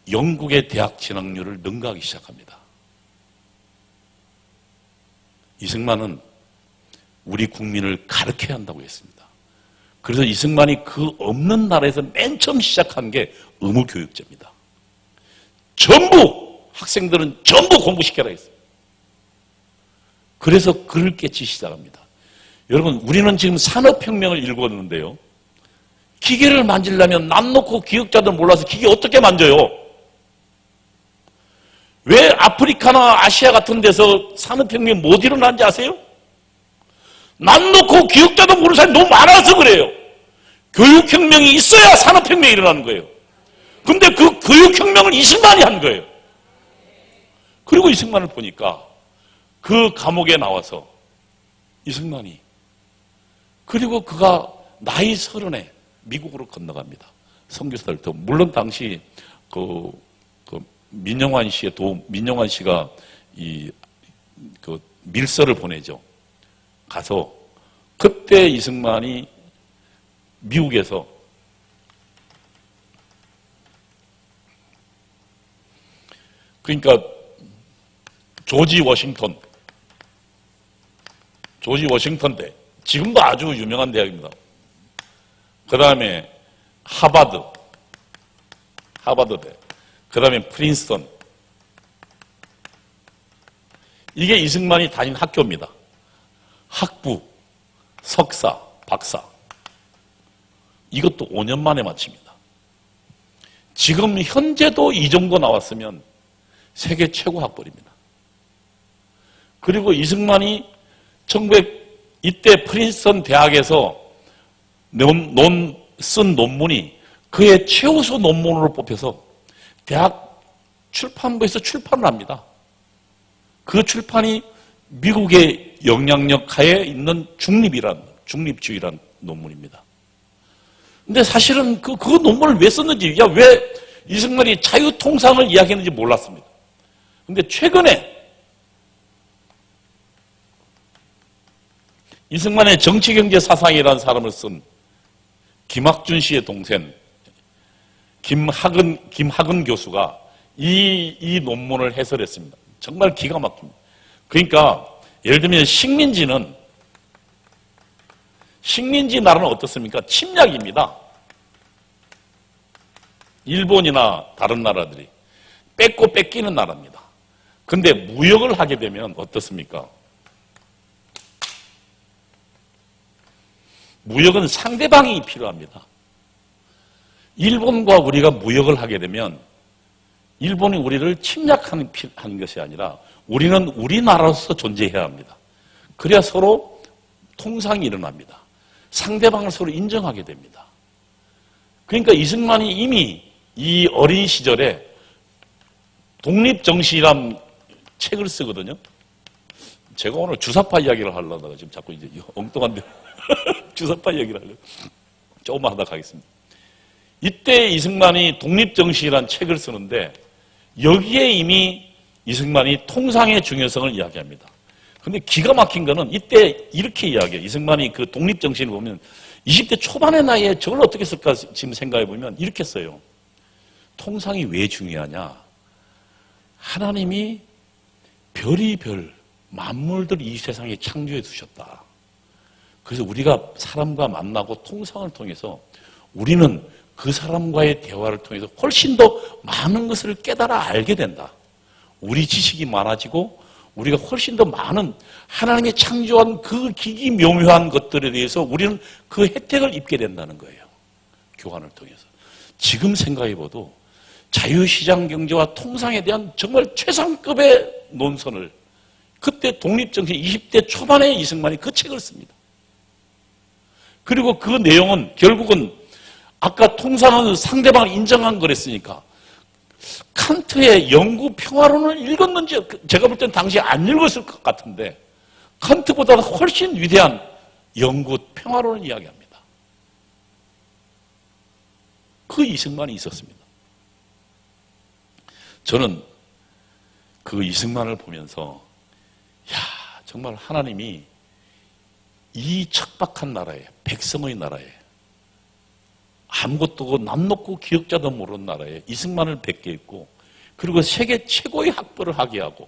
[SPEAKER 1] 영국의 대학 진학률을 능가하기 시작합니다. 이승만은 우리 국민을 가르쳐야 한다고 했습니다. 그래서 이승만이 그 없는 나라에서 맨 처음 시작한 게 의무교육제입니다. 전부 학생들은 전부 공부시켜라 했어요. 그래서 글을 깨치 시작합니다. 여러분, 우리는 지금 산업혁명을 일궈는데요. 기계를 만지려면 남 놓고 기억자들 몰라서 기계 어떻게 만져요? 왜 아프리카나 아시아 같은 데서 산업혁명이 못 일어나는지 아세요? 남 놓고 기억자도 모르는 사람이 너무 많아서 그래요. 교육혁명이 있어야 산업혁명이 일어나는 거예요. 근데 그 교육혁명을 이승만이 한 거예요. 그리고 이승만을 보니까 그 감옥에 나와서 이승만이 그리고 그가 나이 30에 미국으로 건너갑니다. 선교사들 도 물론 당시 민영환 씨가 그 밀서를 보내죠. 가서 그때 이승만이 미국에서 그러니까 조지 워싱턴 대 지금도 아주 유명한 대학입니다. 그 다음에 하버드대, 그 다음에 프린스턴. 이게 이승만이 다닌 학교입니다. 학부, 석사, 박사. 이것도 5년 만에 마칩니다. 지금 현재도 이 정도 나왔으면 세계 최고 학벌입니다. 그리고 이승만이 이때 프린스턴 대학에서 쓴 논문이 그의 최우수 논문으로 뽑혀서 대학 출판부에서 출판을 합니다. 그 출판이 미국의 영향력 하에 있는 중립주의란 논문입니다. 근데 사실은 그 논문을 왜 썼는지, 왜 이승만이 자유통상을 이야기했는지 몰랐습니다. 근데 최근에 이승만의 정치경제사상이라는 사람을 쓴 김학준 씨의 동생 김학은 교수가 이 논문을 해설했습니다. 정말 기가 막힙니다. 그러니까 예를 들면 식민지 나라는 어떻습니까? 침략입니다. 일본이나 다른 나라들이 뺏고 뺏기는 나라입니다. 근데 무역을 하게 되면 어떻습니까? 무역은 상대방이 필요합니다. 일본과 우리가 무역을 하게 되면 일본이 우리를 침략하는 것이 아니라 우리는 우리나라로서 존재해야 합니다. 그래야 서로 통상이 일어납니다. 상대방을 서로 인정하게 됩니다. 그러니까 이승만이 이미 이 어린 시절에 독립정신이란 책을 쓰거든요. 제가 오늘 주사파 이야기를 하려다가 지금 자꾸 이제 엉뚱한데 주사파 이야기를 하려고 조금만 하다 가겠습니다. 이때 이승만이 독립정신이라는 책을 쓰는데 여기에 이미 이승만이 통상의 중요성을 이야기합니다. 근데 기가 막힌 거는 이때 이렇게 이야기해요. 이승만이 그 독립정신을 보면 20대 초반의 나이에 저걸 어떻게 쓸까 지금 생각해 보면 이렇게 써요. 통상이 왜 중요하냐? 하나님이 별이별 만물들 이 세상에 창조해 두셨다. 그래서 우리가 사람과 만나고 통상을 통해서 우리는 그 사람과의 대화를 통해서 훨씬 더 많은 것을 깨달아 알게 된다. 우리 지식이 많아지고 우리가 훨씬 더 많은 하나님이 창조한 그 기기묘묘한 것들에 대해서 우리는 그 혜택을 입게 된다는 거예요. 교환을 통해서. 지금 생각해봐도 자유시장 경제와 통상에 대한 정말 최상급의 논선을 그때 독립정신 20대 초반에 이승만이 그 책을 씁니다. 그리고 그 내용은 결국은 아까 통상은 상대방을 인정한 거랬으니까 칸트의 영구 평화론을 읽었는지 제가 볼 땐 당시에 안 읽었을 것 같은데 칸트보다 훨씬 위대한 영구 평화론을 이야기합니다. 그 이승만이 있었습니다. 저는 그 이승만을 보면서 정말 하나님이 이 척박한 나라에 백성의 나라에 아무것도 남 놓고 기억자도 모르는 나라에 이승만을 뵙게 했고 그리고 세계 최고의 학벌을 하게 하고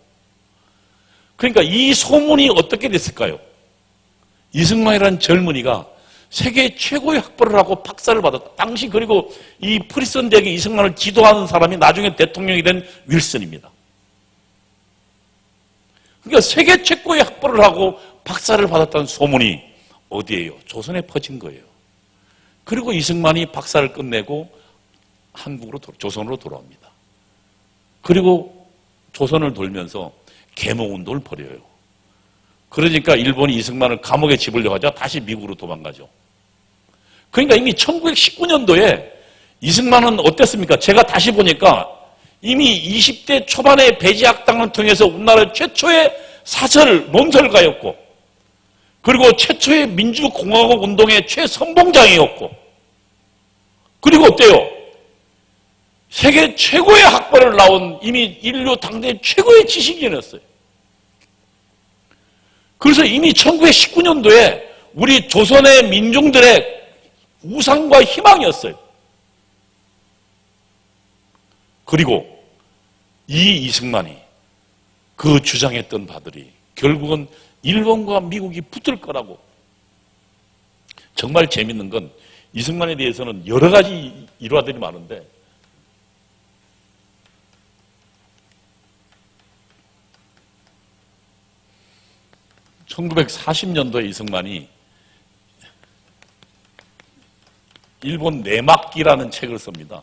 [SPEAKER 1] 그러니까 이 소문이 어떻게 됐을까요? 이승만이라는 젊은이가 세계 최고의 학벌을 하고 박사를 받았다. 당시 그리고 이 프리스턴 대학에 이승만을 지도하는 사람이 나중에 대통령이 된 윌슨입니다. 그러니까 세계 최고의 학벌을 하고 박사를 받았다는 소문이 어디예요? 조선에 퍼진 거예요. 그리고 이승만이 박사를 끝내고 조선으로 돌아옵니다. 그리고 조선을 돌면서 계몽운동을 벌여요. 그러니까 일본이 이승만을 감옥에 집으려고 하자 다시 미국으로 도망가죠. 그러니까 이미 1919년도에 이승만은 어땠습니까? 제가 다시 보니까 이미 20대 초반에 배지학당을 통해서 우리나라 최초의 사설 논설가였고 그리고 최초의 민주공화국 운동의 최선봉장이었고 그리고 어때요? 세계 최고의 학벌을 나온 이미 인류 당대 최고의 지식인이었어요. 그래서 이미 1919년도에 우리 조선의 민중들의 우상과 희망이었어요. 그리고 이 이승만이 그 주장했던 바들이 결국은 일본과 미국이 붙을 거라고. 정말 재밌는 건 이승만에 대해서는 여러 가지 일화들이 많은데 (1940년도에) 이승만이 일본 내막기라는 책을 씁니다.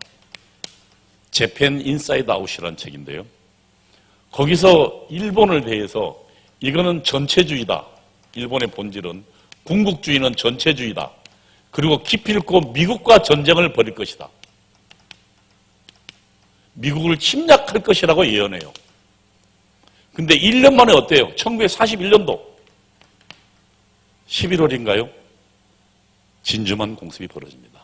[SPEAKER 1] 재팬 인사이드 아웃이라는 책인데요. 거기서 일본을 대해서 이거는 전체주의다. 일본의 본질은 군국주의는 전체주의다. 그리고 기필코 미국과 전쟁을 벌일 것이다. 미국을 침략할 것이라고 예언해요. 근데 1년 만에 어때요? 1941년도 11월인가요? 진주만 공습이 벌어집니다.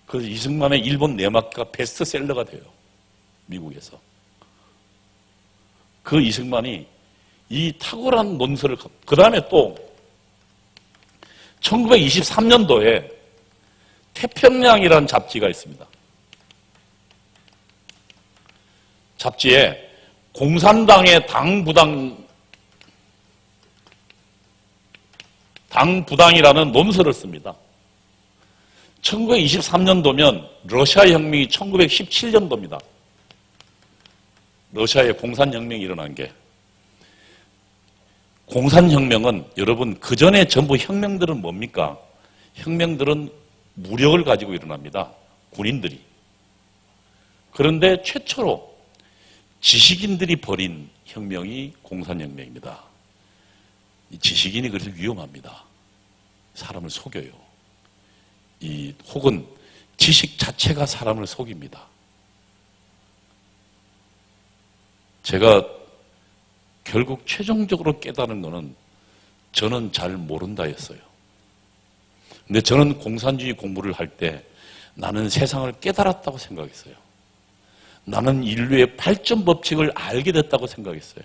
[SPEAKER 1] 그래서 이승만의 일본 내막가 베스트셀러가 돼요. 미국에서. 그 이승만이 이 탁월한 논설을, 그 다음에 또 1923년도에 태평양이라는 잡지가 있습니다. 잡지에 공산당의 당부당이라는 논설을 씁니다. 1923년도면 러시아 혁명이 1917년도입니다. 러시아에 공산혁명이 일어난 게. 공산혁명은 여러분 그 전에 전부 혁명들은 뭡니까? 혁명들은 무력을 가지고 일어납니다. 군인들이. 그런데 최초로 지식인들이 벌인 혁명이 공산혁명입니다. 이 지식인이 그래서 위험합니다. 사람을 속여요. 혹은 지식 자체가 사람을 속입니다. 제가 결국 최종적으로 깨달은 것은 저는 잘 모른다였어요. 근데 저는 공산주의 공부를 할 때 나는 세상을 깨달았다고 생각했어요. 나는 인류의 발전 법칙을 알게 됐다고 생각했어요.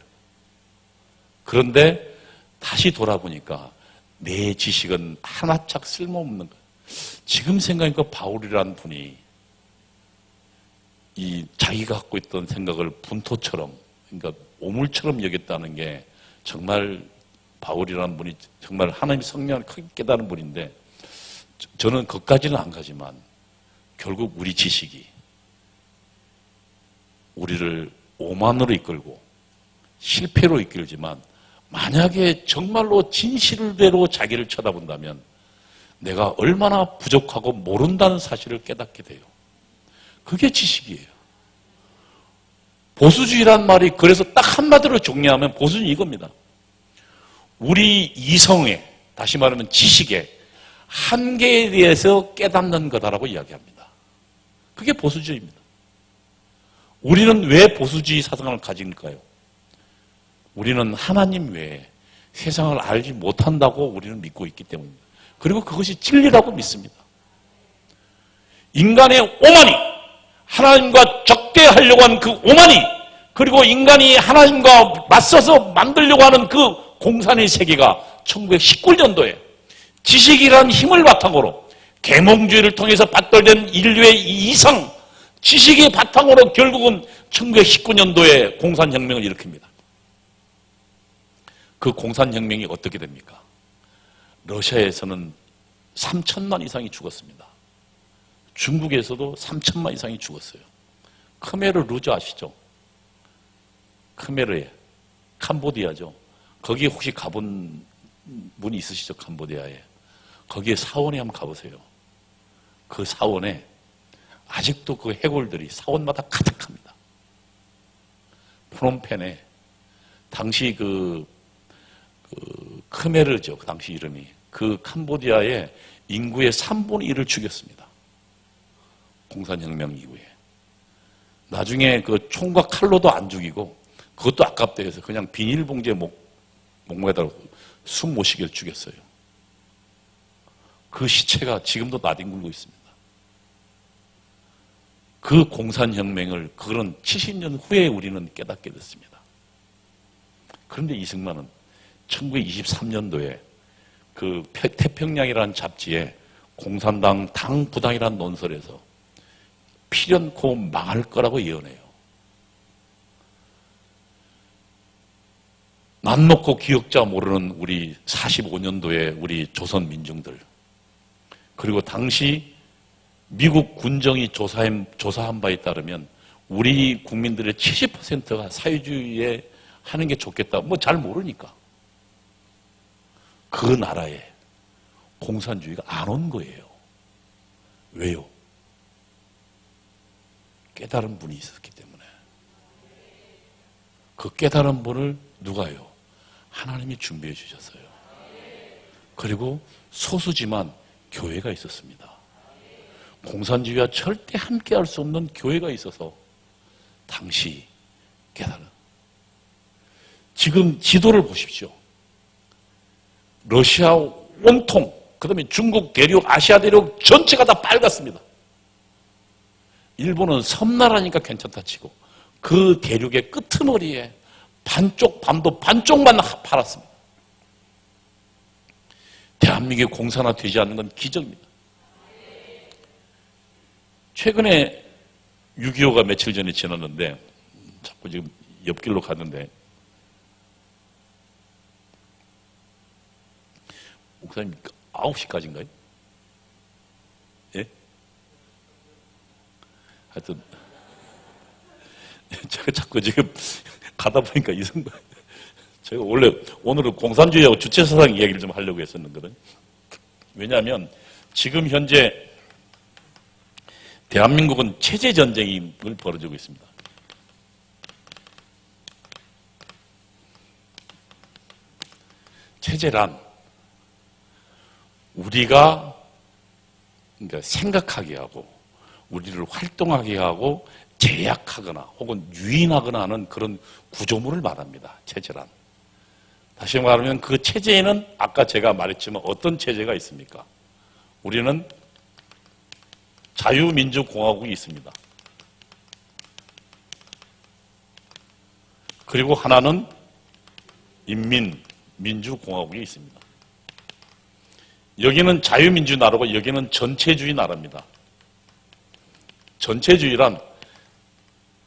[SPEAKER 1] 그런데 다시 돌아보니까 내 지식은 하나짝 쓸모없는 거예요. 지금 생각하니까 바울이라는 분이 자기가 갖고 있던 생각을 분토처럼, 그러니까 오물처럼 여겼다는 게 정말 바울이라는 분이 정말 하나님의 성령을 크게 깨달은 분인데, 저는 거기까지는 안 가지만 결국 우리 지식이 우리를 오만으로 이끌고 실패로 이끌지만, 만약에 정말로 진실대로 자기를 쳐다본다면 내가 얼마나 부족하고 모른다는 사실을 깨닫게 돼요. 그게 지식이에요. 보수주의란 말이 그래서 딱 한마디로 정리하면 보수주의 이겁니다. 우리 이성에, 다시 말하면 지식의 한계에 대해서 깨닫는 거다라고 이야기합니다. 그게 보수주의입니다. 우리는 왜 보수주의 사상을 가질까요? 우리는 하나님 외에 세상을 알지 못한다고 우리는 믿고 있기 때문입니다. 그리고 그것이 진리라고 믿습니다. 인간의 오만이, 하나님과 적대하려고 하는 그 오만이, 그리고 인간이 하나님과 맞서서 만들려고 하는 그 공산의 세계가 1919년도에 지식이라는 힘을 바탕으로 계몽주의를 통해서 받들된 인류의 이성, 지식의 바탕으로 결국은 1919년도에 공산혁명을 일으킵니다. 그 공산혁명이 어떻게 됩니까? 러시아에서는 3천만 이상이 죽었습니다. 중국에서도 3천만 이상이 죽었어요. 크메르 루즈 아시죠? 크메르에, 캄보디아죠. 거기 혹시 가본 분이 있으시죠? 캄보디아에. 거기에 사원에 한번 가보세요. 그 사원에 아직도 그 해골들이 사원마다 가득합니다. 프놈펜에 당시 그 크메르죠. 그 당시 이름이. 그 캄보디아의 인구의 3분의 1을 죽였습니다. 공산혁명 이후에. 나중에 그 총과 칼로도 안 죽이고, 그것도 아깝다 해서 그냥 비닐봉지에 목매달고 숨 못 쉬게 죽였어요. 그 시체가 지금도 나뒹굴고 있습니다. 그 공산혁명을 그런 70년 후에 우리는 깨닫게 됐습니다. 그런데 이승만은 1923년도에 그 태평양이라는 잡지에 공산당 당부당이라는 논설에서 필연코 망할 거라고 예언해요. 난 놓고 기억자 모르는 우리 45년도에 우리 조선 민중들, 그리고 당시 미국 군정이 조사한 바에 따르면 우리 국민들의 70%가 사회주의에 하는 게 좋겠다. 뭐 잘 모르니까. 그 나라에 공산주의가 안 온 거예요. 왜요? 깨달은 분이 있었기 때문에. 그 깨달은 분을 누가요? 하나님이 준비해 주셨어요. 그리고 소수지만 교회가 있었습니다. 공산주의와 절대 함께할 수 없는 교회가 있어서 당시 깨달은. 지금 지도를 보십시오. 러시아 온통, 그 다음에 중국 대륙, 아시아 대륙 전체가 다 빨갛습니다. 일본은 섬나라니까 괜찮다 치고 그 대륙의 끄트머리에 반쪽 밤도 반쪽만 팔았습니다. 대한민국이 공산화되지 않는 건 기적입니다. 최근에 6.25가 며칠 전에 지났는데 자꾸 지금 옆길로 가는데 목사님 9시까지인가요? 예? 하여튼 제가 자꾸 지금 가다 보니까 이성과 제가 원래 오늘은 공산주의하고 주체사상 이야기를 좀 하려고 했었는거든요. 왜냐하면 지금 현재 대한민국은 체제전쟁이 벌어지고 있습니다. 체제란 우리가 그러니까 생각하게 하고 우리를 활동하게 하고 제약하거나 혹은 유인하거나 하는 그런 구조물을 말합니다. 체제란. 다시 말하면 그 체제에는 아까 제가 말했지만 어떤 체제가 있습니까? 우리는 자유민주공화국이 있습니다. 그리고 하나는 인민민주공화국이 있습니다. 여기는 자유민주 나라고 여기는 전체주의 나라입니다. 전체주의란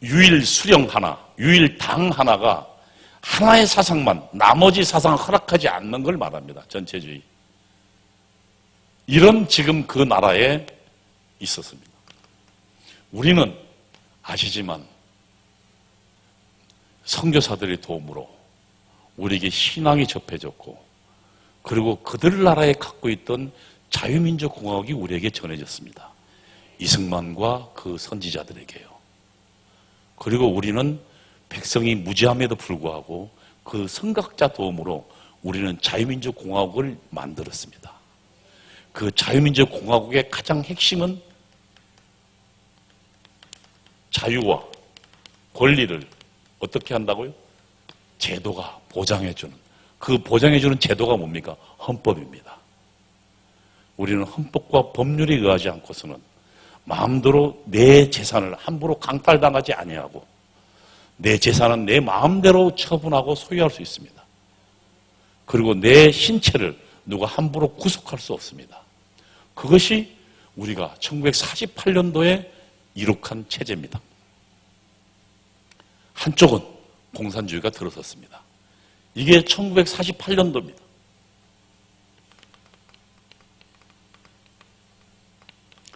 [SPEAKER 1] 유일 수령 하나, 유일 당 하나가 하나의 사상만, 나머지 사상을 허락하지 않는 걸 말합니다. 전체주의. 이런 지금 그 나라에 있었습니다. 우리는 아시지만 선교사들의 도움으로 우리에게 신앙이 접해졌고 그리고 그들 나라에 갖고 있던 자유민주공화국이 우리에게 전해졌습니다. 이승만과 그 선지자들에게요. 그리고 우리는 백성이 무지함에도 불구하고 그 선각자 도움으로 우리는 자유민주공화국을 만들었습니다. 그 자유민주공화국의 가장 핵심은 자유와 권리를 어떻게 한다고요? 제도가 보장해주는, 그 보장해주는 제도가 뭡니까? 헌법입니다. 우리는 헌법과 법률에 의하지 않고서는 마음대로 내 재산을 함부로 강탈당하지 아니하고 내 재산은 내 마음대로 처분하고 소유할 수 있습니다. 그리고 내 신체를 누가 함부로 구속할 수 없습니다. 그것이 우리가 1948년도에 이룩한 체제입니다. 한쪽은 공산주의가 들어섰습니다. 이게 1948년도입니다.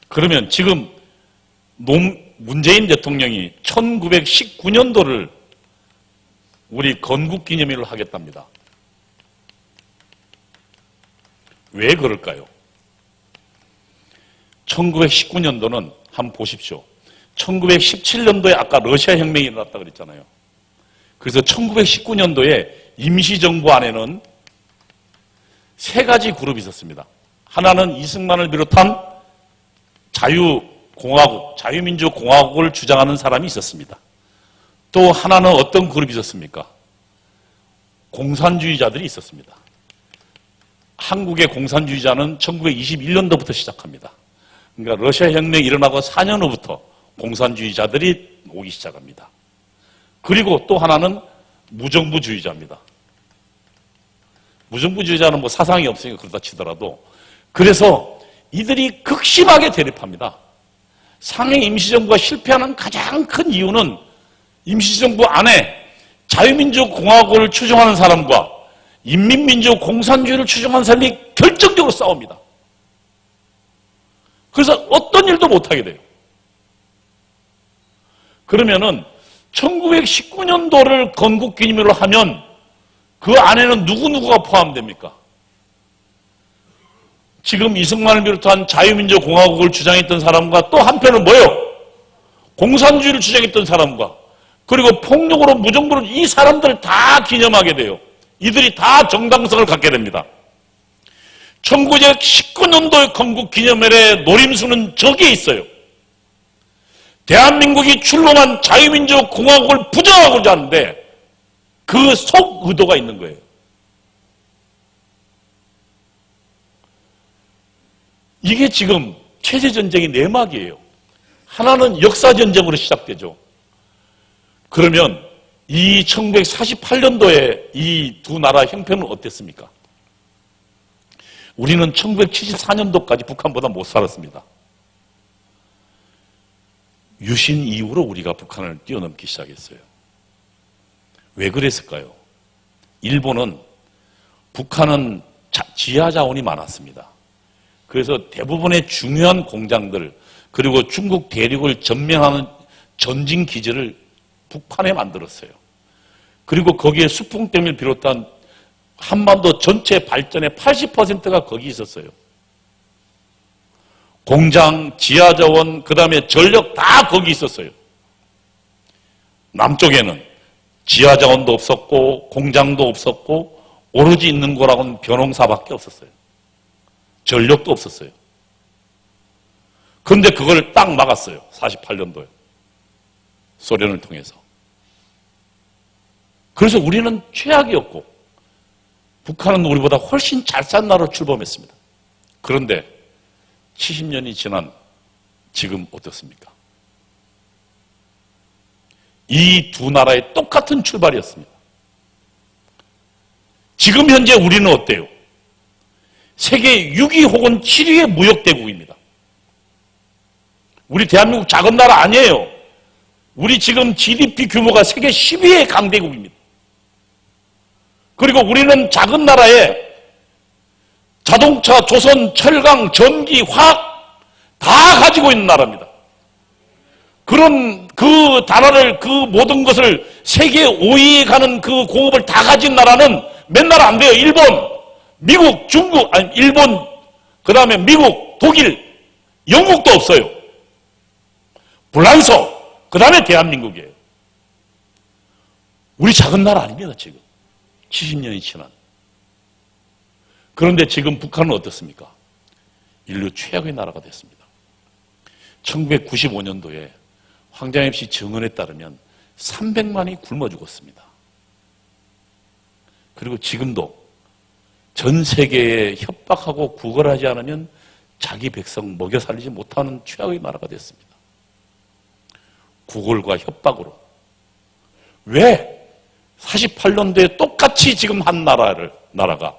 [SPEAKER 1] 그러면 지금 문재인 대통령이 1919년도를 우리 건국기념일로 하겠답니다. 왜 그럴까요? 1919년도는 한번 보십시오. 1917년도에 아까 러시아 혁명이 일어났다 그랬잖아요. 그래서 1919년도에 임시정부 안에는 세 가지 그룹이 있었습니다. 하나는 이승만을 비롯한 자유공화국, 자유민주공화국을 주장하는 사람이 있었습니다. 또 하나는 어떤 그룹이 있었습니까? 공산주의자들이 있었습니다. 한국의 공산주의자는 1921년도부터 시작합니다. 그러니까 러시아 혁명이 일어나고 4년 후부터 공산주의자들이 오기 시작합니다. 그리고 또 하나는 무정부주의자입니다. 무정부주의자는 뭐 사상이 없으니까 그렇다 치더라도 그래서 이들이 극심하게 대립합니다. 상해 임시정부가 실패하는 가장 큰 이유는 임시정부 안에 자유민주공화국을 추종하는 사람과 인민민주공산주의를 추종하는 사람이 결정적으로 싸웁니다. 그래서 어떤 일도 못하게 돼요. 그러면은 1919년도를 건국기념일로 하면 그 안에는 누구누구가 포함됩니까? 지금 이승만을 비롯한 자유민주공화국을 주장했던 사람과 또 한편은 뭐예요? 공산주의를 주장했던 사람과 그리고 폭력으로 무정부를 이 사람들 다 기념하게 돼요. 이들이 다 정당성을 갖게 됩니다. 1919년도의 건국기념일의 노림수는 저기에 있어요. 대한민국이 출범한 자유민주공화국을 부정하고자 하는데 그 속 의도가 있는 거예요. 이게 지금 체제전쟁의 내막이에요. 하나는 역사전쟁으로 시작되죠. 그러면 이 1948년도에 이 두 나라 형편은 어땠습니까? 우리는 1974년도까지 북한보다 못 살았습니다. 유신 이후로 우리가 북한을 뛰어넘기 시작했어요. 왜 그랬을까요? 일본은 북한은 지하 자원이 많았습니다. 그래서 대부분의 중요한 공장들 그리고 중국 대륙을 점령하는 전진 기지를 북한에 만들었어요. 그리고 거기에 수풍댐을 비롯한 한반도 전체 발전의 80%가 거기 있었어요. 공장, 지하자원, 그 다음에 전력 다 거기 있었어요. 남쪽에는 지하자원도 없었고 공장도 없었고 오로지 있는 거라고는 벼농사밖에 없었어요. 전력도 없었어요. 그런데 그걸 딱 막았어요. 48년도에. 소련을 통해서. 그래서 우리는 최악이었고 북한은 우리보다 훨씬 잘 산 나라로 출범했습니다. 그런데 70년이 지난 지금 어떻습니까? 이 두 나라의 똑같은 출발이었습니다. 지금 현재 우리는 어때요? 세계 6위 혹은 7위의 무역대국입니다. 우리 대한민국 작은 나라 아니에요. 우리 지금 GDP 규모가 세계 10위의 강대국입니다. 그리고 우리는 작은 나라에 자동차, 조선, 철강, 전기, 화학 다 가지고 있는 나라입니다. 그런 그 나라를 그 모든 것을 세계 5위에 가는 그 공업을 다 가진 나라는 몇 나라 안 돼요. 일본, 미국, 중국, 아니 일본, 그 다음에 미국, 독일, 영국도 없어요. 불란서, 그 다음에 대한민국이에요. 우리 작은 나라 아닙니다, 지금. 70년이 지난. 그런데 지금 북한은 어떻습니까? 인류 최악의 나라가 됐습니다. 1995년도에 황장엽 씨 증언에 따르면 300만이 굶어 죽었습니다. 그리고 지금도 전 세계에 협박하고 구걸하지 않으면 자기 백성 먹여 살리지 못하는 최악의 나라가 됐습니다. 구걸과 협박으로. 왜 48년도에 똑같이 지금 한 나라가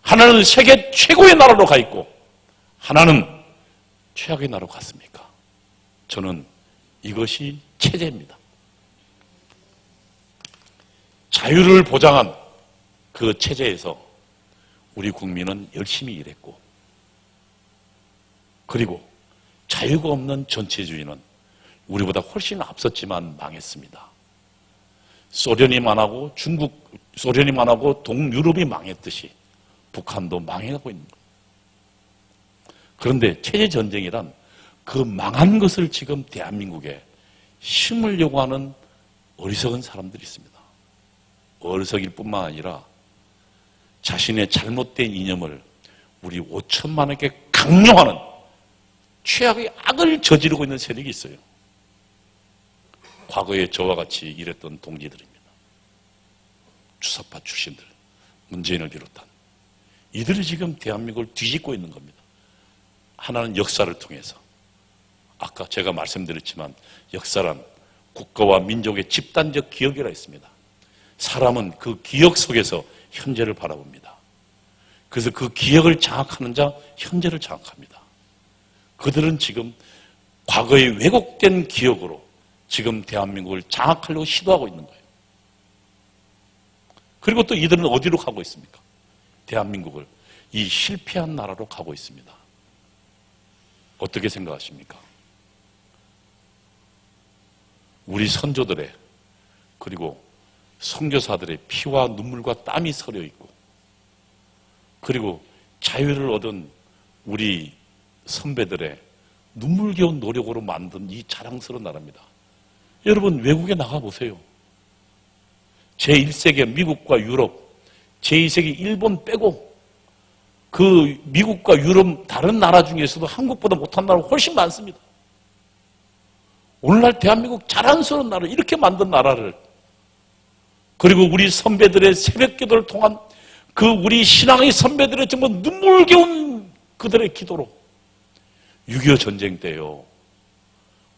[SPEAKER 1] 하나는 세계 최고의 나라로 가 있고 하나는 최악의 나라로 갔습니까? 저는 이것이 체제입니다. 자유를 보장한 그 체제에서 우리 국민은 열심히 일했고 그리고 자유가 없는 전체주의는 우리보다 훨씬 앞섰지만 망했습니다. 소련이 망하고 소련이 망하고 동유럽이 망했듯이 북한도 망해가고 있는 거예요. 그런데 체제전쟁이란 그 망한 것을 지금 대한민국에 심으려고 하는 어리석은 사람들이 있습니다. 어리석일 뿐만 아니라 자신의 잘못된 이념을 우리 5천만에게 강요하는 최악의 악을 저지르고 있는 세력이 있어요. 과거에 저와 같이 일했던 동지들입니다. 주사파 출신들, 문재인을 비롯한 이들이 지금 대한민국을 뒤집고 있는 겁니다. 하나는 역사를 통해서. 아까 제가 말씀드렸지만 역사란 국가와 민족의 집단적 기억이라 했습니다. 사람은 그 기억 속에서 현재를 바라봅니다. 그래서 그 기억을 장악하는 자, 현재를 장악합니다. 그들은 지금 과거의 왜곡된 기억으로 지금 대한민국을 장악하려고 시도하고 있는 거예요. 그리고 또 이들은 어디로 가고 있습니까? 대한민국을 이 실패한 나라로 가고 있습니다. 어떻게 생각하십니까? 우리 선조들의 그리고 선교사들의 피와 눈물과 땀이 서려 있고 그리고 자유를 얻은 우리 선배들의 눈물겨운 노력으로 만든 이 자랑스러운 나라입니다. 여러분 외국에 나가보세요. 제1세기 미국과 유럽, 제2세기 일본 빼고 그 미국과 유럽 다른 나라 중에서도 한국보다 못한 나라가 훨씬 많습니다. 오늘날 대한민국 자랑스러운 나라, 이렇게 만든 나라를 그리고 우리 선배들의 새벽기도를 통한 그 우리 신앙의 선배들의 정말 눈물겨운 그들의 기도로 6.25 전쟁 때요.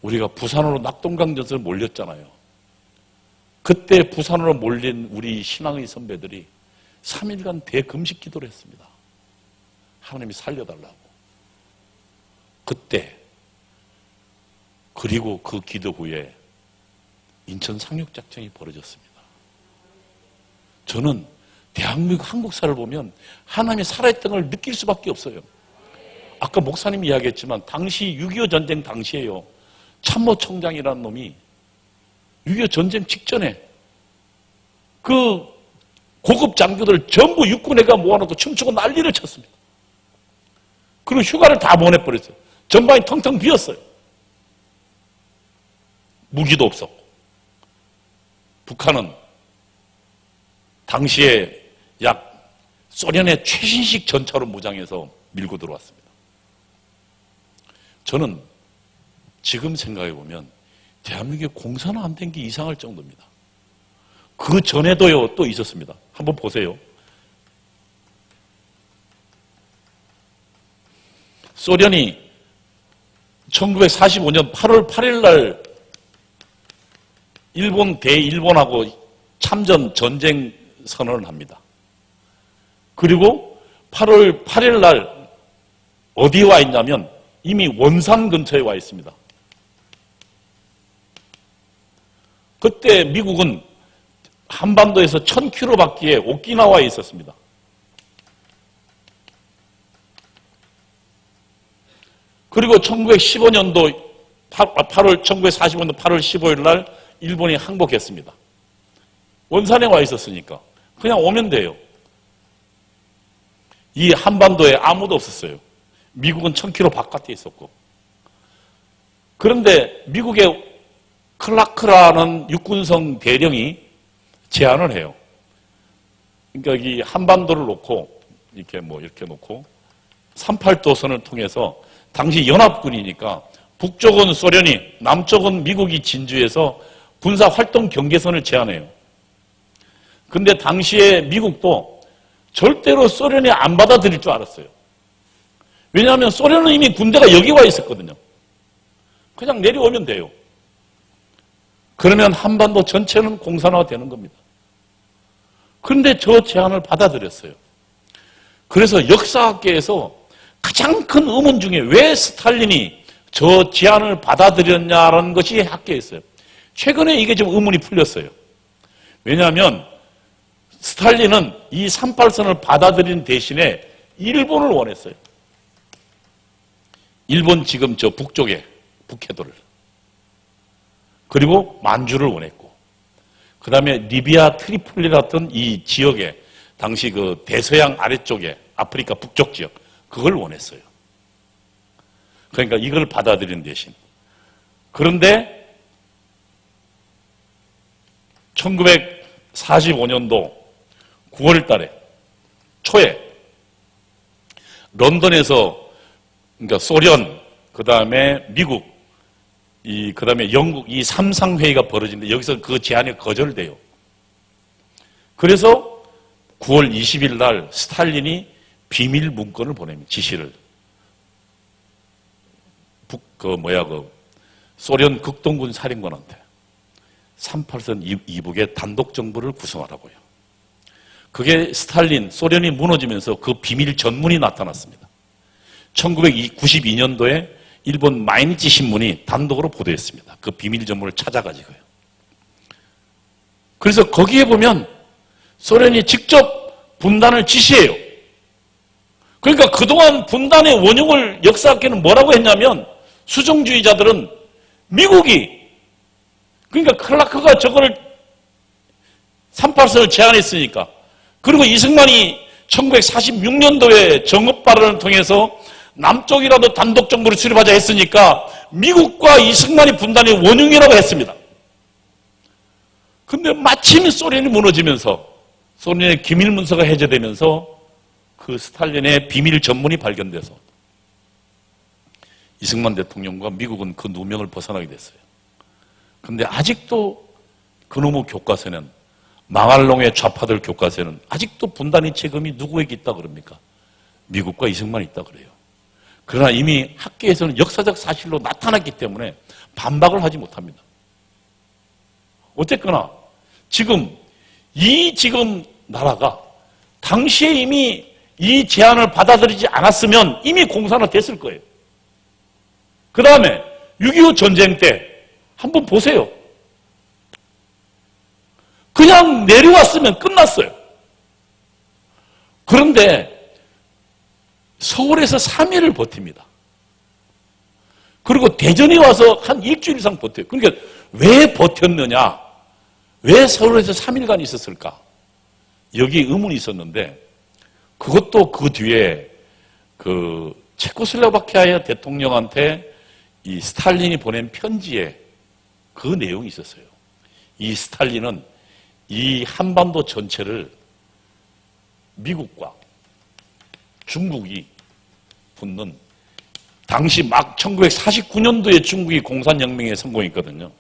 [SPEAKER 1] 우리가 부산으로 낙동강전선을 몰렸잖아요. 그때 부산으로 몰린 우리 신앙의 선배들이 3일간 대금식 기도를 했습니다. 하나님이 살려달라고. 그때, 그리고 그 기도 후에 인천 상륙작전이 벌어졌습니다. 저는 대한민국 한국사를 보면 하나님이 살아있던 걸 느낄 수밖에 없어요. 아까 목사님이 이야기했지만 당시 6.25 전쟁 당시에요. 참모총장이라는 놈이 6.25 전쟁 직전에 그 고급 장교들 전부 육군에가 모아놓고 춤추고 난리를 쳤습니다. 그리고 휴가를 다 보내버렸어요. 전방이 텅텅 비었어요. 무기도 없었고. 북한은 당시에 약 소련의 최신식 전차로 무장해서 밀고 들어왔습니다. 저는 지금 생각해보면 대한민국에 공사는 안 된 게 이상할 정도입니다. 그 전에도요, 또 있었습니다. 한번 보세요. 소련이 1945년 8월 8일 날 대일본하고 참전 전쟁 선언을 합니다. 그리고 8월 8일 날 어디에 와 있냐면 이미 원산 근처에 와 있습니다. 그때 미국은 한반도에서 1000km 밖에 오키나와에 있었습니다. 그리고 1945년도 8월 15일 날 일본이 항복했습니다. 원산에 와 있었으니까 그냥 오면 돼요. 이 한반도에 아무도 없었어요. 미국은 1000km 바깥에 있었고. 그런데 미국의 클라크라는 육군성 대령이 제안을 해요. 그러니까 이 한반도를 놓고 이렇게 놓고 38도선을 통해서 당시 연합군이니까 북쪽은 소련이, 남쪽은 미국이 진주해서 군사활동 경계선을 제안해요. 근데 당시에 미국도 절대로 소련이 안 받아들일 줄 알았어요. 왜냐하면 소련은 이미 군대가 여기 와 있었거든요. 그냥 내려오면 돼요. 그러면 한반도 전체는 공산화가 되는 겁니다. 그런데 저 제안을 받아들였어요. 그래서 역사학계에서 가장 큰 의문 중에 왜 스탈린이 저 제안을 받아들였냐라는 것이 학계에 있어요. 최근에 이게 좀 의문이 풀렸어요. 왜냐하면 스탈린은 이 38선을 받아들인 대신에 일본을 원했어요. 일본 지금 저 북쪽에 북해도를. 그리고 만주를 원했고. 그 다음에 리비아 트리폴리 같은 이 지역에 당시 그 대서양 아래쪽에 아프리카 북쪽 지역 그걸 원했어요. 그러니까 이걸 받아들인 대신. 그런데 1945년도 9월 달에 초에 런던에서 그러니까 소련, 그 다음에 미국, 그 다음에 영국 이 삼상회의가 벌어지는데 여기서 그 제안이 거절돼요. 그래서 9월 20일 날 스탈린이 비밀 문건을 보냅니다. 지시를. 소련 극동군 사령관한테 38선 이북의 단독 정부를 구성하라고요. 그게 스탈린, 소련이 무너지면서 그 비밀 전문이 나타났습니다. 1992년도에 일본 마이니치 신문이 단독으로 보도했습니다. 그 비밀 전문을 찾아가지고요. 그래서 거기에 보면 소련이 직접 분단을 지시해요. 그러니까 그동안 분단의 원흉을 역사학계는 뭐라고 했냐면 수정주의자들은 미국이 그러니까 클라크가 저거를 38선을 제안했으니까 그리고 이승만이 1946년도에 정읍 발언을 통해서 남쪽이라도 단독 정부를 수립하자 했으니까 미국과 이승만이 분단의 원흉이라고 했습니다. 근데 마침 소련이 무너지면서 소련의 기밀 문서가 해제되면서 그 스탈린의 비밀 전문이 발견돼서 이승만 대통령과 미국은 그 누명을 벗어나게 됐어요. 근데 아직도 그놈의 교과서는 망할 놈의 좌파들 교과서는 아직도 분단의 책임이 누구에게 있다 그럽니까? 미국과 이승만이 있다 그래요. 그러나 이미 학계에서는 역사적 사실로 나타났기 때문에 반박을 하지 못합니다. 어쨌거나 지금 나라가 당시에 이미 이 제안을 받아들이지 않았으면 이미 공산화됐을 거예요. 그 다음에 6.25 전쟁 때 한번 보세요. 그냥 내려왔으면 끝났어요. 그런데 서울에서 3일을 버팁니다. 그리고 대전에 와서 한 일주일 이상 버텨요. 그러니까 왜 버텼느냐? 왜 서울에서 3일간 있었을까? 여기 의문이 있었는데 그것도 그 뒤에 그 체코슬로바키아 대통령한테 이 스탈린이 보낸 편지에 그 내용이 있었어요. 이 스탈린은 이 한반도 전체를 미국과 중국이 붙는 당시 막 1949년도에 중국이 공산혁명에 성공했거든요.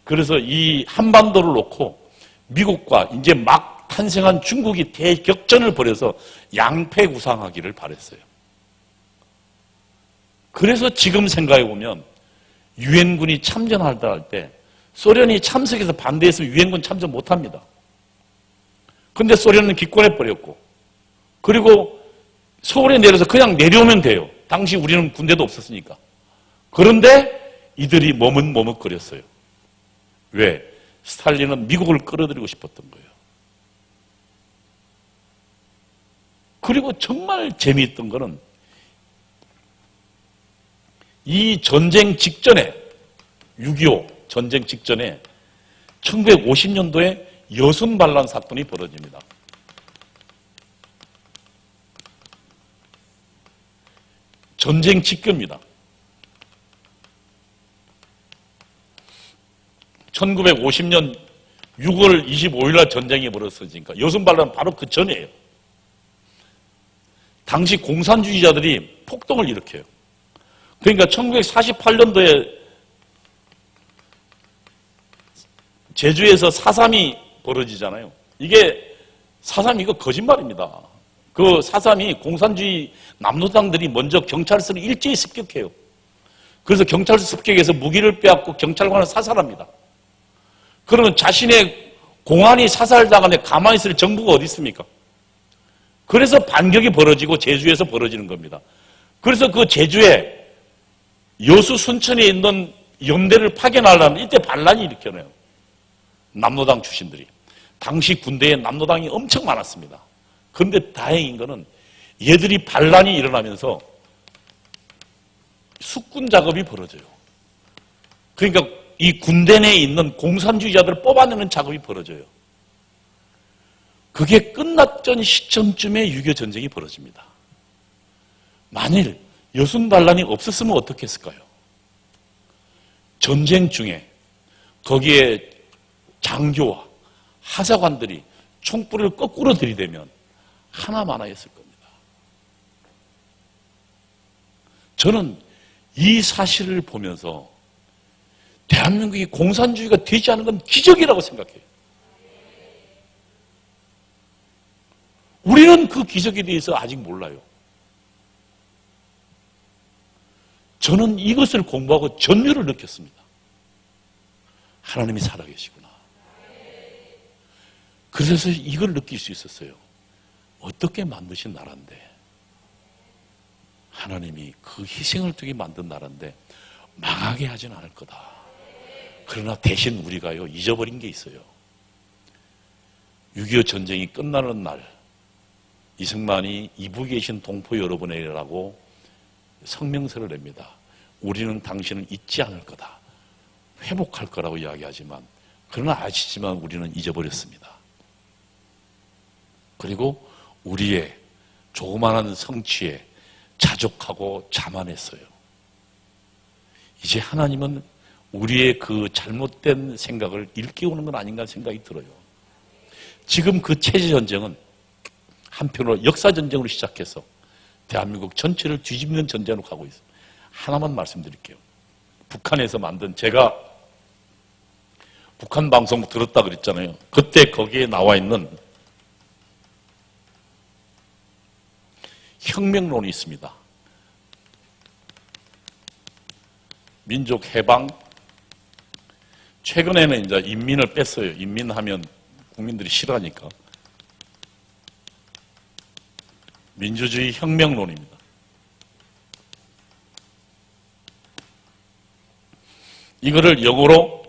[SPEAKER 1] 그래서 이 한반도를 놓고 미국과 이제 막 탄생한 중국이 대격전을 벌여서 양패구상하기를 바랬어요. 그래서 지금 생각해보면 유엔군이 참전하다 할 때 소련이 참석해서 반대해서 유엔군 참전 못합니다. 근데 소련은 기권해버렸고 그리고 서울에 내려서 그냥 내려오면 돼요. 당시 우리는 군대도 없었으니까. 그런데 이들이 머뭇머뭇거렸어요. 왜? 스탈린은 미국을 끌어들이고 싶었던 거예요. 그리고 정말 재미있던 거는 이 전쟁 직전에 6.25 전쟁 직전에 1950년도에 여순반란 사건이 벌어집니다. 전쟁 직전입니다. 1950년 6월 25일 날 전쟁이 벌어졌으니까 여순반란 바로 그 전이에요. 당시 공산주의자들이 폭동을 일으켜요. 그러니까 1948년도에 제주에서 4.3이 벌어지잖아요. 이게 4.3 이거 거짓말입니다. 그 4.3이 공산주의 남노당들이 먼저 경찰서를 일제히 습격해요. 그래서 경찰서 습격해서 무기를 빼앗고 경찰관을 사살합니다. 그러면 자신의 공안이 사살당하면 가만히 있을 정부가 어디 있습니까? 그래서 반격이 벌어지고 제주에서 벌어지는 겁니다. 그래서 그 제주에 여수 순천에 있는 연대를 파견하려면 이때 반란이 일으켜내요. 남노당 출신들이. 당시 군대에 남노당이 엄청 많았습니다. 그런데 다행인 거는 얘들이 반란이 일어나면서 숙군 작업이 벌어져요. 그러니까 이 군대 내에 있는 공산주의자들을 뽑아내는 작업이 벌어져요. 그게 끝났던 시점쯤에 6.25 전쟁이 벌어집니다. 만일 여순반란이 없었으면 어떻게 했을까요? 전쟁 중에 거기에 장교와 하사관들이 총불을 거꾸로 들이대면 하나마나였을 겁니다. 저는 이 사실을 보면서 대한민국이 공산주의가 되지 않은 건 기적이라고 생각해요. 우리는 그 기적에 대해서 아직 몰라요. 저는 이것을 공부하고 전율을 느꼈습니다. 하나님이 살아계시구나. 그래서 이걸 느낄 수 있었어요. 어떻게 만드신 나라인데, 하나님이 그 희생을 통해 만든 나라인데 망하게 하진 않을 거다. 그러나 대신 우리가요, 잊어버린 게 있어요. 6.25 전쟁이 끝나는 날 이승만이 이북에 계신 동포 여러분에게라고 성명서를 냅니다. 우리는 당신을 잊지 않을 거다. 회복할 거라고 이야기하지만, 그러나 아시지만 우리는 잊어버렸습니다. 그리고 우리의 조그마한 성취에 자족하고 자만했어요. 이제 하나님은 우리의 그 잘못된 생각을 일깨우는 건 아닌가 생각이 들어요. 지금 그 체제전쟁은 한편으로 역사전쟁으로 시작해서 대한민국 전체를 뒤집는 전쟁으로 가고 있어요. 하나만 말씀드릴게요. 북한에서 만든, 제가 북한 방송 들었다 그랬잖아요. 그때 거기에 나와 있는 혁명론이 있습니다. 민족 해방, 최근에는 이제 인민을 뺐어요. 인민하면 국민들이 싫어하니까. 민주주의 혁명론입니다. 이거를 영어로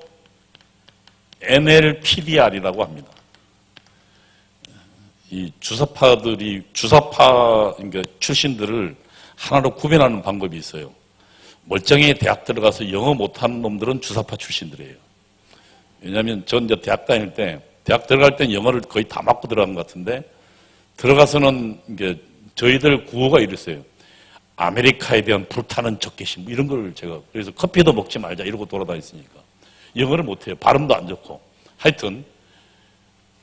[SPEAKER 1] NLPDR이라고 합니다. 이 주사파 그러니까 출신들을 하나로 구별하는 방법이 있어요. 멀쩡히 대학 들어가서 영어 못하는 놈들은 주사파 출신들이에요. 왜냐하면 전 이제 대학 다닐 때, 대학 들어갈 땐 영어를 거의 다 맞고 들어간 것 같은데, 들어가서는 이게 저희들 구호가 이랬어요. 아메리카에 대한 불타는 적개심, 뭐 이런 걸 제가, 그래서 커피도 먹지 말자 이러고 돌아다녔으니까. 영어를 못해요. 발음도 안 좋고. 하여튼,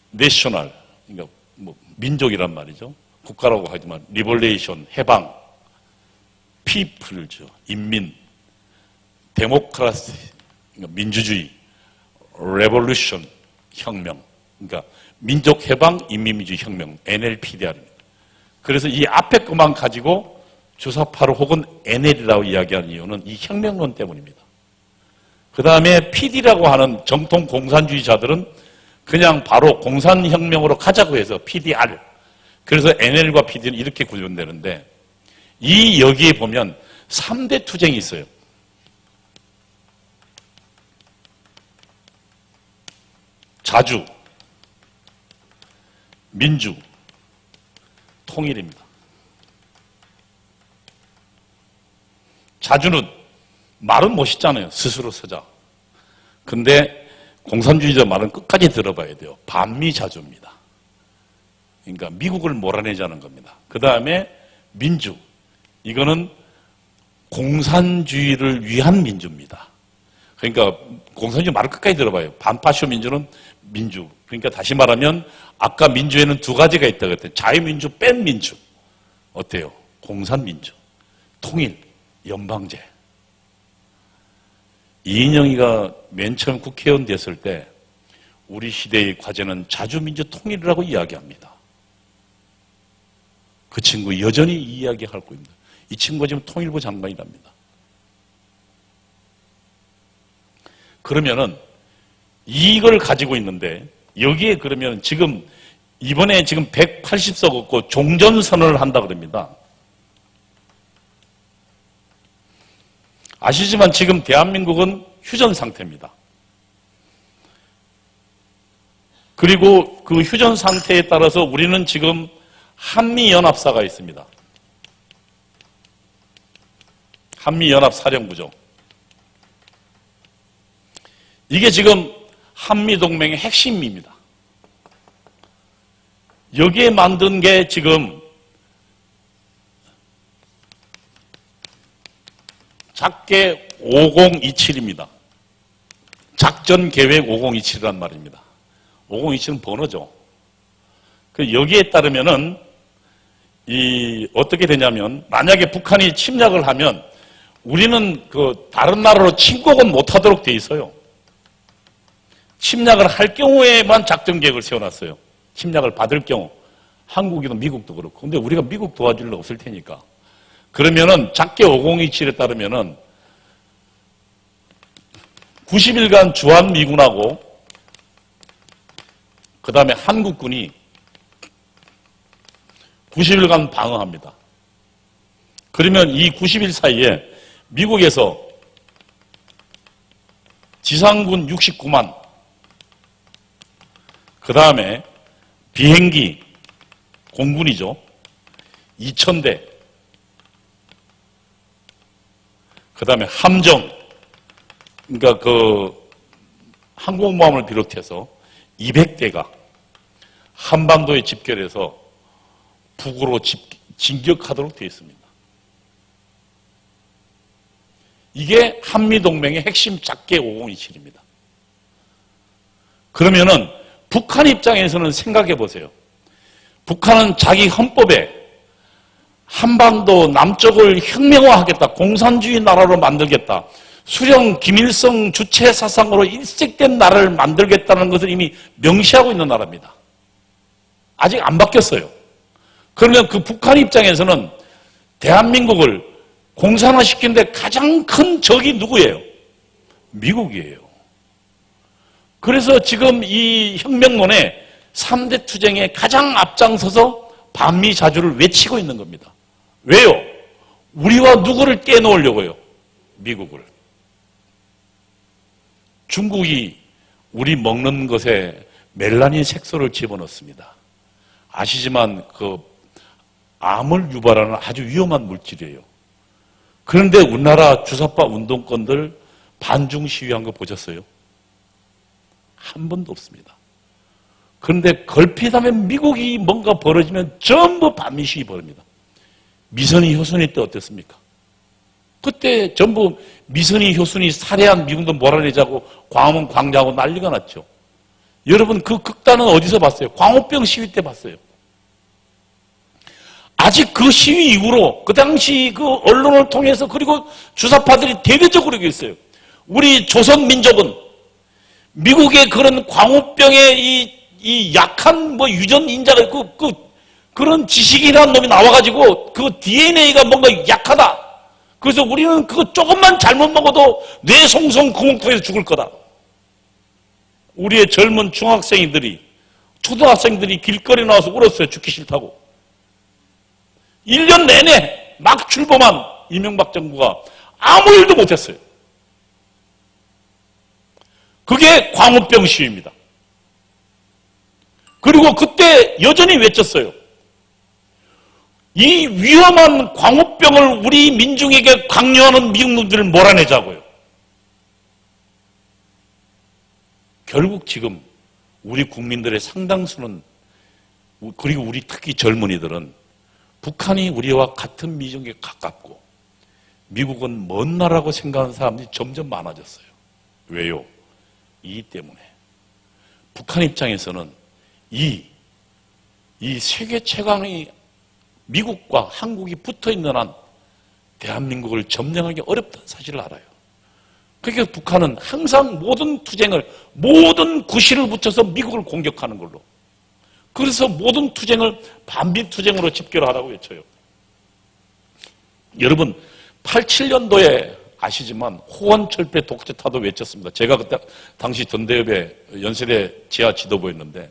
[SPEAKER 1] 내셔널, 그러니까 뭐 민족이란 말이죠. 국가라고 하지만, 리벌레이션, 해방, 피플죠. 인민, 데모크라시, 그러니까 민주주의, 레볼루션, 혁명. 그러니까 민족 해방, 인민민주주의 혁명, NLPDR입니다. 그래서 이 앞에 것만 가지고 주사파를 혹은 NL이라고 이야기하는 이유는 이 혁명론 때문입니다. 그 다음에 PD라고 하는 정통 공산주의자들은 그냥 바로 공산혁명으로 가자고 해서 PDR. 그래서 NL과 PD는 이렇게 구분되는데, 이 여기에 보면 3대 투쟁이 있어요. 자주, 민주, 통일입니다. 자주는 말은 멋있잖아요. 스스로 서자. 근데 공산주의자 말은 끝까지 들어봐야 돼요. 반미자주입니다. 그러니까 미국을 몰아내자는 겁니다. 그 다음에 민주. 이거는 공산주의를 위한 민주입니다. 그러니까 공산주의 말을 끝까지 들어봐요. 반파쇼 민주는 민주. 그러니까 다시 말하면 아까 민주에는 두 가지가 있다고 했더니 자유민주 뺀 민주. 어때요? 공산민주, 통일, 연방제. 이인영이가 맨 처음 국회의원 됐을 때 우리 시대의 과제는 자주민주 통일이라고 이야기합니다. 그 친구 여전히 이 이야기하고 있습니다. 이 친구가 지금 통일부 장관이랍니다. 그러면은 이걸 가지고 있는데 여기에 그러면 지금 이번에 지금 180석 얻고 종전선언을 한다 그럽니다. 아시지만 지금 대한민국은 휴전 상태입니다. 그리고 그 휴전 상태에 따라서 우리는 지금 한미연합사가 있습니다. 한미연합사령부죠. 이게 지금 한미동맹의 핵심입니다. 여기에 만든 게 지금 작게 5027입니다. 작전계획 5027이란 말입니다. 5027은 번호죠. 여기에 따르면은 어떻게 되냐면 만약에 북한이 침략을 하면 우리는 다른 나라로 침공은 못하도록 돼 있어요. 침략을 할 경우에만 작전계획을 세워놨어요. 침략을 받을 경우. 한국이든 미국도 그렇고. 근데 우리가 미국 도와줄 일 없을 테니까. 그러면은 작게 5027에 따르면은 90일간 주한미군하고 그 다음에 한국군이 90일간 방어합니다. 그러면 이 90일 사이에 미국에서 지상군 69만, 그 다음에 비행기, 공군이죠. 2000대, 그 다음에 함정, 그러니까 항공모함을 비롯해서 200대가 한반도에 집결해서 북으로 진격하도록 되어 있습니다. 이게 한미동맹의 핵심 작게 5027입니다. 그러면은 북한 입장에서는 생각해 보세요. 북한은 자기 헌법에 한반도 남쪽을 혁명화하겠다, 공산주의 나라로 만들겠다, 수령 김일성 주체 사상으로 일색된 나라를 만들겠다는 것을 이미 명시하고 있는 나라입니다. 아직 안 바뀌었어요. 그러면 그 북한 입장에서는 대한민국을 공산화시키는데 가장 큰 적이 누구예요? 미국이에요. 그래서 지금 이 혁명론의 3대 투쟁에 가장 앞장서서 반미 자주를 외치고 있는 겁니다. 왜요? 우리와 누구를 떼놓으려고요? 미국을. 중국이 우리 먹는 것에 멜라닌 색소를 집어넣습니다. 아시지만 그 암을 유발하는 아주 위험한 물질이에요. 그런데 우리나라 주사파 운동권들 반중 시위한 거 보셨어요? 한 번도 없습니다. 그런데 걸핏하면 미국이 뭔가 벌어지면 전부 반미 시위 벌입니다. 미선이 효순이 때 어땠습니까? 그때 전부 미선이 효순이 살해한 미국도 몰아내자고 광화문 광장하고 난리가 났죠. 여러분 그 극단은 어디서 봤어요? 광우병 시위 때 봤어요. 아직 그 시위 이후로 그 당시 그 언론을 통해서 그리고 주사파들이 대대적으로 얘기했어요. 우리 조선민족은 미국의 그런 광우병의 이 약한 뭐 유전 인자가 있고 그런 지식이라는 놈이 나와가지고 그 DNA가 뭔가 약하다. 그래서 우리는 그거 조금만 잘못 먹어도 뇌송송 구멍통에서 죽을 거다. 우리의 젊은 중학생들이 초등학생들이 길거리에 나와서 울었어요. 죽기 싫다고. 1년 내내 막 출범한 이명박 정부가 아무 일도 못했어요. 그게 광우병 시위입니다. 그리고 그때 여전히 외쳤어요. 이 위험한 광우병을 우리 민중에게 강요하는 미국 놈들을 몰아내자고요. 결국 지금 우리 국민들의 상당수는 그리고 우리 특히 젊은이들은 북한이 우리와 같은 민족에 가깝고 미국은 먼 나라고 생각하는 사람들이 점점 많아졌어요. 왜요? 이 때문에. 북한 입장에서는 이 세계 최강의 미국과 한국이 붙어있는 한 대한민국을 점령하기 어렵다는 사실을 알아요. 그러니까 북한은 항상 모든 투쟁을, 모든 구실을 붙여서 미국을 공격하는 걸로. 그래서 모든 투쟁을 반미 투쟁으로 집결하라고 외쳐요. 여러분, 87년도에 아시지만 호원철폐 독재타도 외쳤습니다. 제가 그때 당시 전대협의 연세대 지하 지도부였는데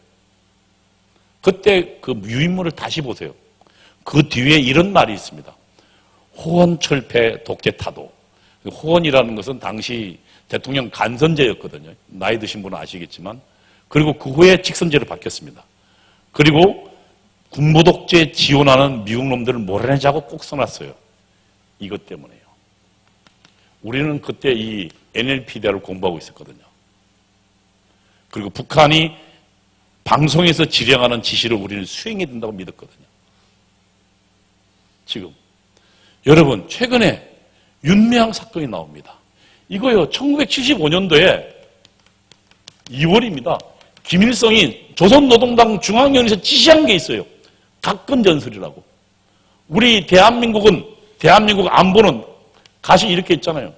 [SPEAKER 1] 그때 그 유인물을 다시 보세요. 그 뒤에 이런 말이 있습니다. 호원철폐 독재타도. 호원이라는 것은 당시 대통령 간선제였거든요. 나이 드신 분은 아시겠지만. 그리고 그 후에 직선제로 바뀌었습니다. 그리고 군부독재 지원하는 미국 놈들을 몰아내자고 꼭 써놨어요. 이것 때문에요. 우리는 그때 이 NLP대를 공부하고 있었거든요. 그리고 북한이 방송에서 지령하는 지시를 우리는 수행해야 된다고 믿었거든요. 지금 여러분 최근에 윤미향 사건이 나옵니다. 이거요 1975년도에 2월입니다. 김일성이 조선노동당 중앙위원회에서 지시한 게 있어요. 각근전설이라고. 우리 대한민국 안보는 가시 이렇게 있잖아요.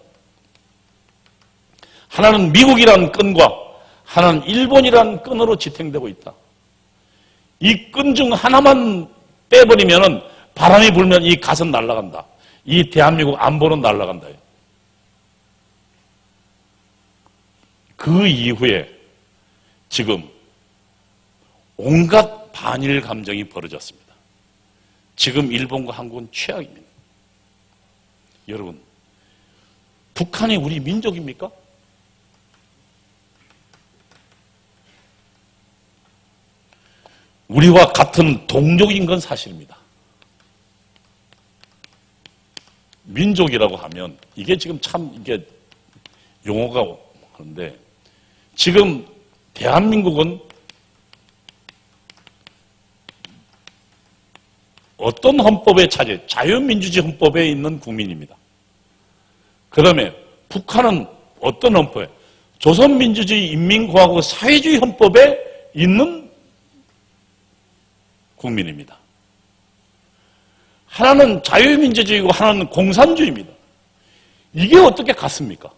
[SPEAKER 1] 하나는 미국이라는 끈과 하나는 일본이라는 끈으로 지탱되고 있다. 이 끈 중 하나만 빼버리면은 바람이 불면 이 갓은 날아간다. 이 대한민국 안보는 날아간다. 그 이후에 지금 온갖 반일 감정이 벌어졌습니다. 지금 일본과 한국은 최악입니다. 여러분, 북한이 우리 민족입니까? 우리와 같은 동족인 건 사실입니다. 민족이라고 하면 이게 지금 참 이게 용어가 하는데 지금 대한민국은 어떤 헌법에 차지? 자유민주주의 헌법에 있는 국민입니다. 그 다음에 북한은 어떤 헌법에? 조선민주주의 인민공화국 사회주의 헌법에 있는 국민입니다. 하나는 자유민주주의고 하나는 공산주의입니다. 이게 어떻게 같습니까?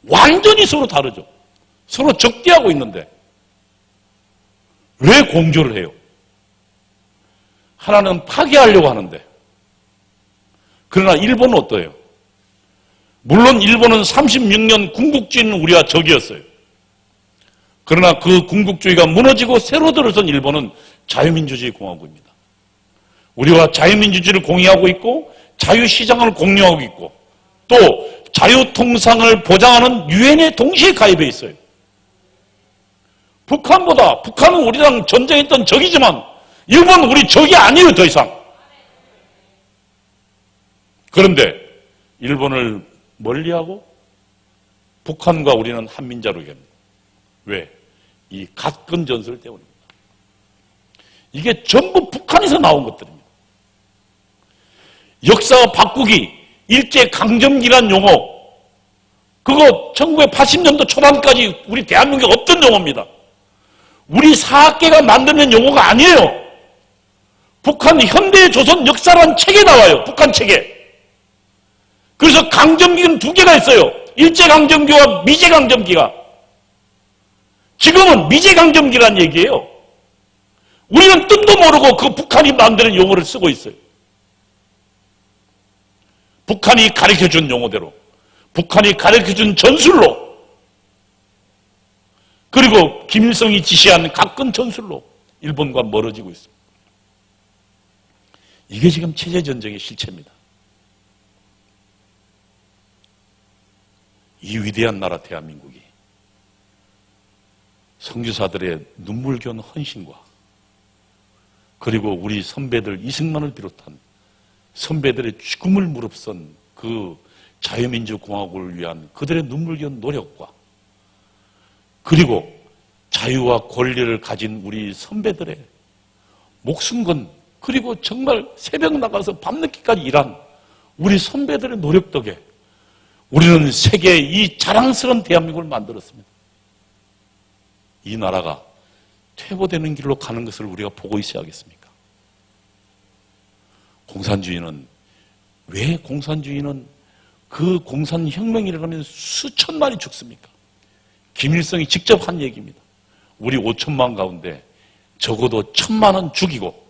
[SPEAKER 1] 완전히 서로 다르죠. 서로 적대하고 있는데 왜 공조를 해요? 하나는 파괴하려고 하는데 그러나 일본은 어때요? 물론 일본은 36년 군국주의는 우리와 적이었어요. 그러나 그 군국주의가 무너지고 새로 들어선 일본은 자유민주주의 공화국입니다. 우리와 자유민주주의를 공유하고 있고 자유시장을 공유하고 있고 또 자유통상을 보장하는 유엔에 동시에 가입해 있어요. 북한은 우리랑 전쟁했던 적이지만 일본은 우리 적이 아니에요, 더 이상. 그런데 일본을 멀리하고 북한과 우리는 한민자로 얘기합니다. 왜? 이 가끔 전술 때문입니다. 이게 전부 북한에서 나온 것들입니다. 역사 바꾸기, 일제강점기란 용어, 그거 1980년도 초반까지 우리 대한민국에 없던 용어입니다. 우리 사학계가 만드는 용어가 아니에요. 북한 현대조선 역사라는 책에 나와요. 북한 책에. 그래서 강점기는 두 개가 있어요. 일제강점기와 미제강점기가. 지금은 미제강점기란 얘기예요. 우리는 뜻도 모르고 그 북한이 만드는 용어를 쓰고 있어요. 북한이 가르쳐준 용어대로, 북한이 가르쳐준 전술로, 그리고 김일성이 지시한 가끔 전술로 일본과 멀어지고 있습니다. 이게 지금 체제전쟁의 실체입니다. 이 위대한 나라 대한민국이 선교사들의 눈물겨운 헌신과 그리고 우리 선배들 이승만을 비롯한 선배들의 죽음을 무릅쓴 그 자유민주공화국을 위한 그들의 눈물겨운 노력과 그리고 자유와 권리를 가진 우리 선배들의 목숨 건 그리고 정말 새벽 나가서 밤늦게까지 일한 우리 선배들의 노력 덕에 우리는 세계에 이 자랑스러운 대한민국을 만들었습니다. 이 나라가 퇴보되는 길로 가는 것을 우리가 보고 있어야겠습니까? 왜 공산주의는 그 공산혁명이 일어나면 수천만이 죽습니까? 김일성이 직접 한 얘기입니다. 우리 5천만 가운데 적어도 1,000만은 죽이고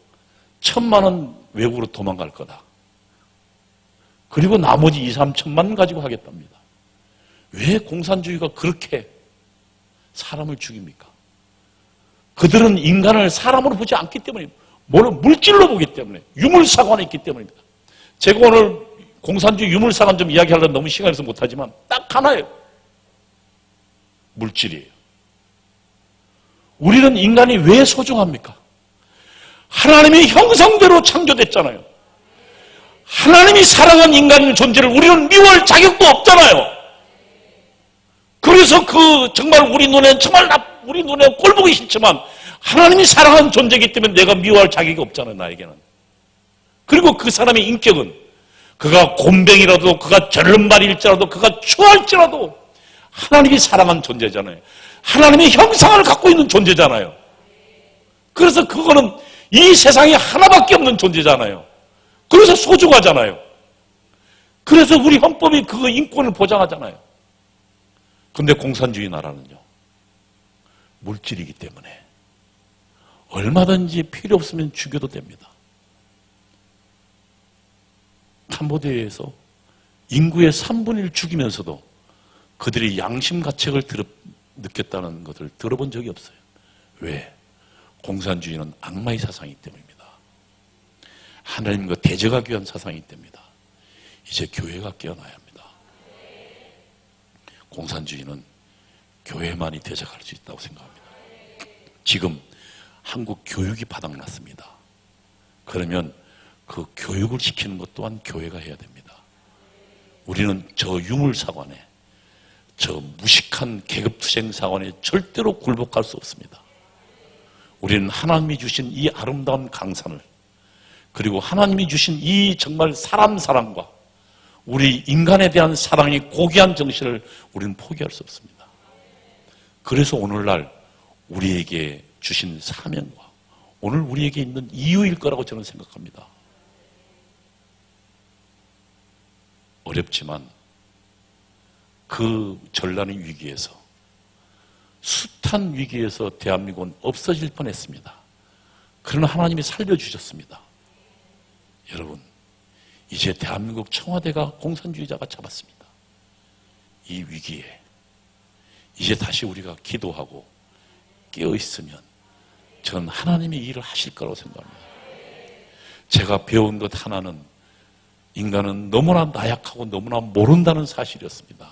[SPEAKER 1] 1,000만은 외국으로 도망갈 거다. 그리고 나머지 2, 3천만 가지고 하겠답니다. 왜 공산주의가 그렇게 사람을 죽입니까? 그들은 인간을 사람으로 보지 않기 때문입니다. 물질로 보기 때문에, 유물사관에 있기 때문입니다. 제가 오늘 공산주의 유물사관 좀 이야기하려면 너무 시간이 없어서 못하지만 딱 하나예요. 물질이에요. 우리는 인간이 왜 소중합니까? 하나님의 형상대로 창조됐잖아요. 하나님이 사랑한 인간의 존재를 우리는 미워할 자격도 없잖아요. 그래서 정말 우리 눈에 꼴 보기 싫지만 하나님이 사랑한 존재이기 때문에 내가 미워할 자격이 없잖아요, 나에게는. 그리고 그 사람의 인격은 그가 곤뱅이라도 그가 절름발일지라도 그가 추할지라도 하나님이 사랑한 존재잖아요. 하나님의 형상을 갖고 있는 존재잖아요. 그래서 그거는 이 세상에 하나밖에 없는 존재잖아요. 그래서 소중하잖아요. 그래서 우리 헌법이 그 인권을 보장하잖아요. 근데 공산주의 나라는요, 물질이기 때문에 얼마든지 필요 없으면 죽여도 됩니다. 캄보디아에서 인구의 3분의 1 죽이면서도 그들이 양심 가책을 느꼈다는 것을 들어본 적이 없어요. 왜? 공산주의는 악마의 사상이기 때문입니다. 하나님과 대적하기 위한 사상이기 때문입니다. 이제 교회가 깨어나야 합니다. 공산주의는 교회만이 대적할 수 있다고 생각합니다. 지금 한국 교육이 바닥났습니다. 그러면 그 교육을 시키는 것 또한 교회가 해야 됩니다. 우리는 저 유물사관에, 저 무식한 계급투쟁사관에 절대로 굴복할 수 없습니다. 우리는 하나님이 주신 이 아름다운 강산을, 그리고 하나님이 주신 이 정말 사람과 우리 인간에 대한 사랑의 고귀한 정신을 우리는 포기할 수 없습니다. 그래서 오늘날 우리에게 주신 사명과 오늘 우리에게 있는 이유일 거라고 저는 생각합니다. 어렵지만 그 전란의 위기에서, 숱한 위기에서 대한민국은 없어질 뻔했습니다. 그러나 하나님이 살려주셨습니다. 여러분, 이제 대한민국 청와대가 공산주의자가 잡았습니다. 이 위기에 이제 다시 우리가 기도하고 깨어있으면 전 하나님이 일을 하실 거라고 생각합니다. 제가 배운 것 하나는 인간은 너무나 나약하고 너무나 모른다는 사실이었습니다.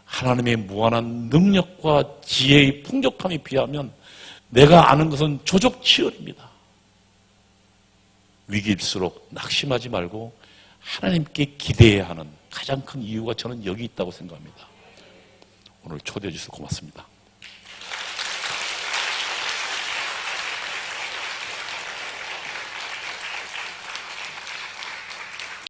[SPEAKER 1] 하나님의 무한한 능력과 지혜의 풍족함에 비하면 내가 아는 것은 조족치열입니다. 위기일수록 낙심하지 말고 하나님께 기대해야 하는 가장 큰 이유가 저는 여기 있다고 생각합니다. 오늘 초대해 주셔서 고맙습니다.